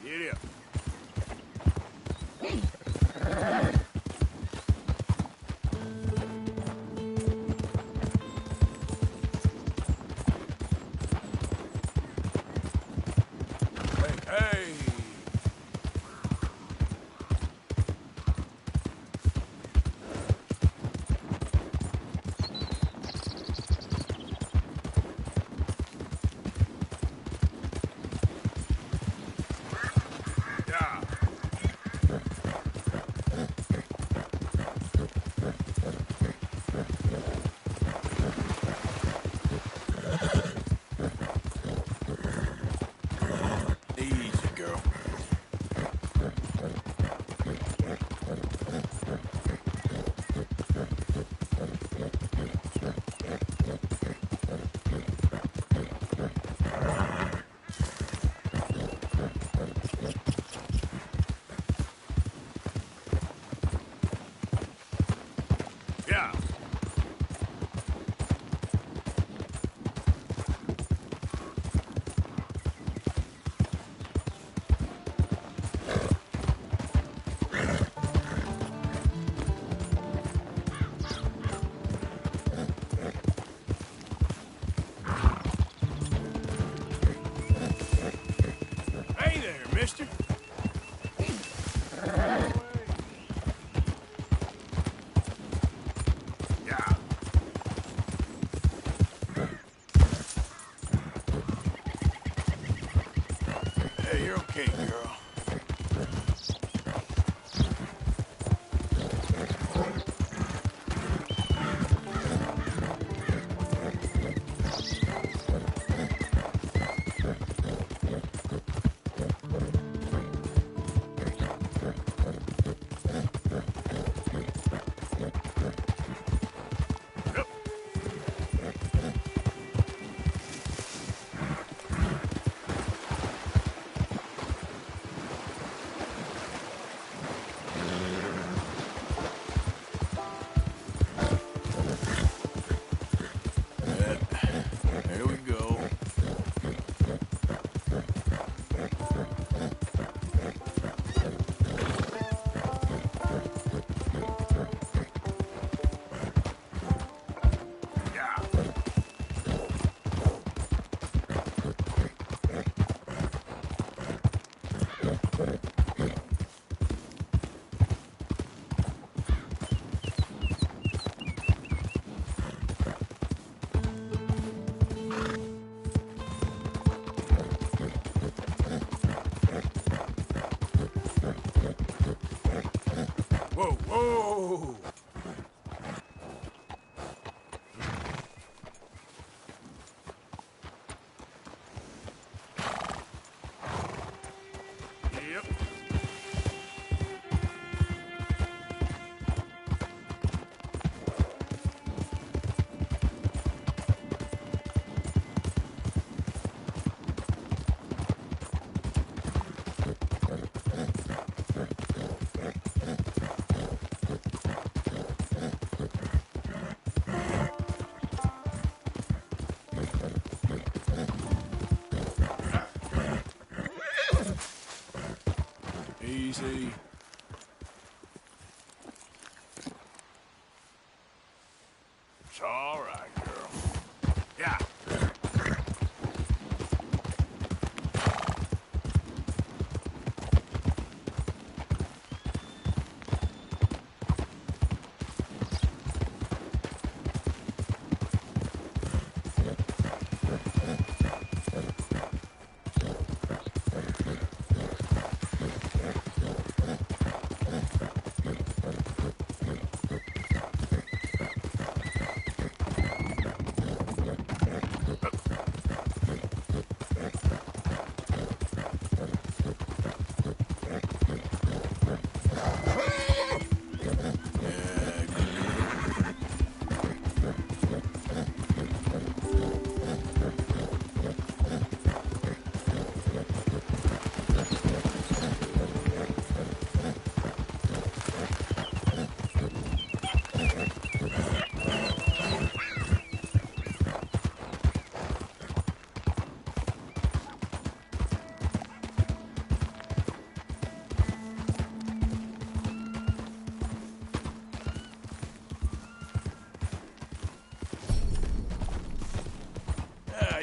Get up. Hey. Yeah. Easy, girl. Yeah. Whoa! Yep. Easy. It's all right, girl. Yeah.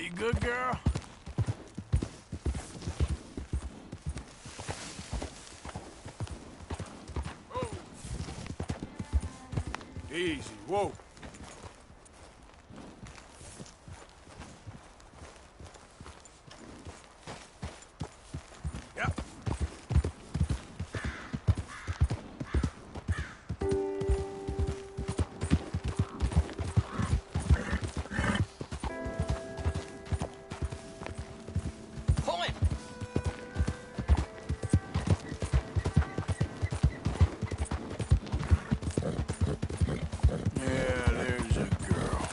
You good, girl? Whoa. Easy. Whoa. Yep. Pull it! Yeah, there's a girl.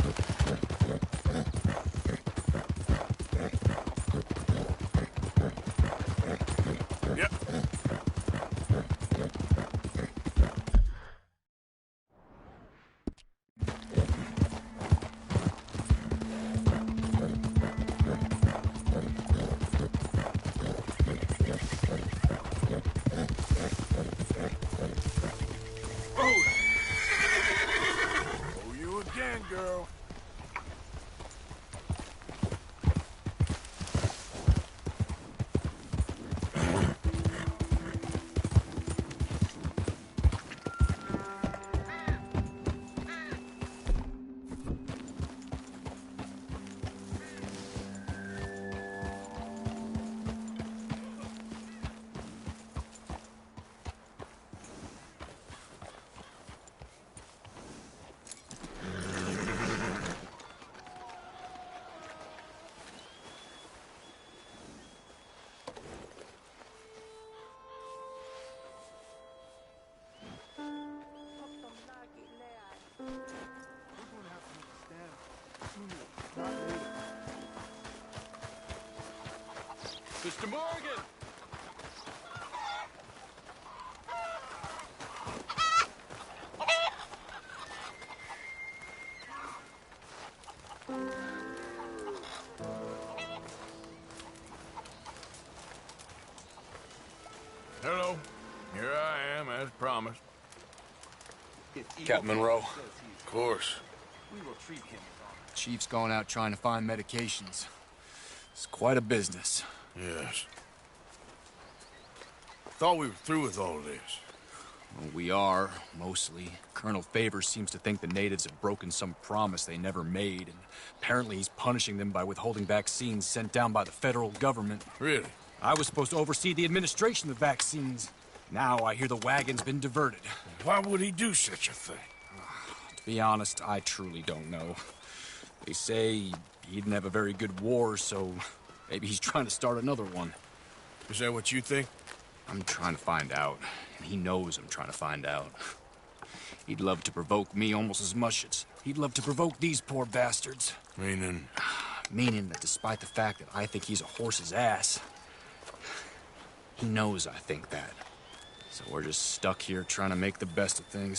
Yep. Oh, you again, girl. Mr. Morgan! Hello. Here I am, as promised. Captain Monroe. Of course. Chief's gone out trying to find medications. It's quite a business. Yes. Thought we were through with all this. Well, we are, mostly. Colonel Favors seems to think the natives have broken some promise they never made, and apparently he's punishing them by withholding vaccines sent down by the federal government. Really? I was supposed to oversee the administration of vaccines. Now I hear the wagon's been diverted. Why would he do such a thing? To be honest, I truly don't know. They say he didn't have a very good war, so maybe he's trying to start another one. Is that what you think? I'm trying to find out, and he knows I'm trying to find out. He'd love to provoke me almost as much as he'd love to provoke these poor bastards. Meaning? Meaning that despite the fact that I think he's a horse's ass, he knows I think that. So we're just stuck here trying to make the best of things.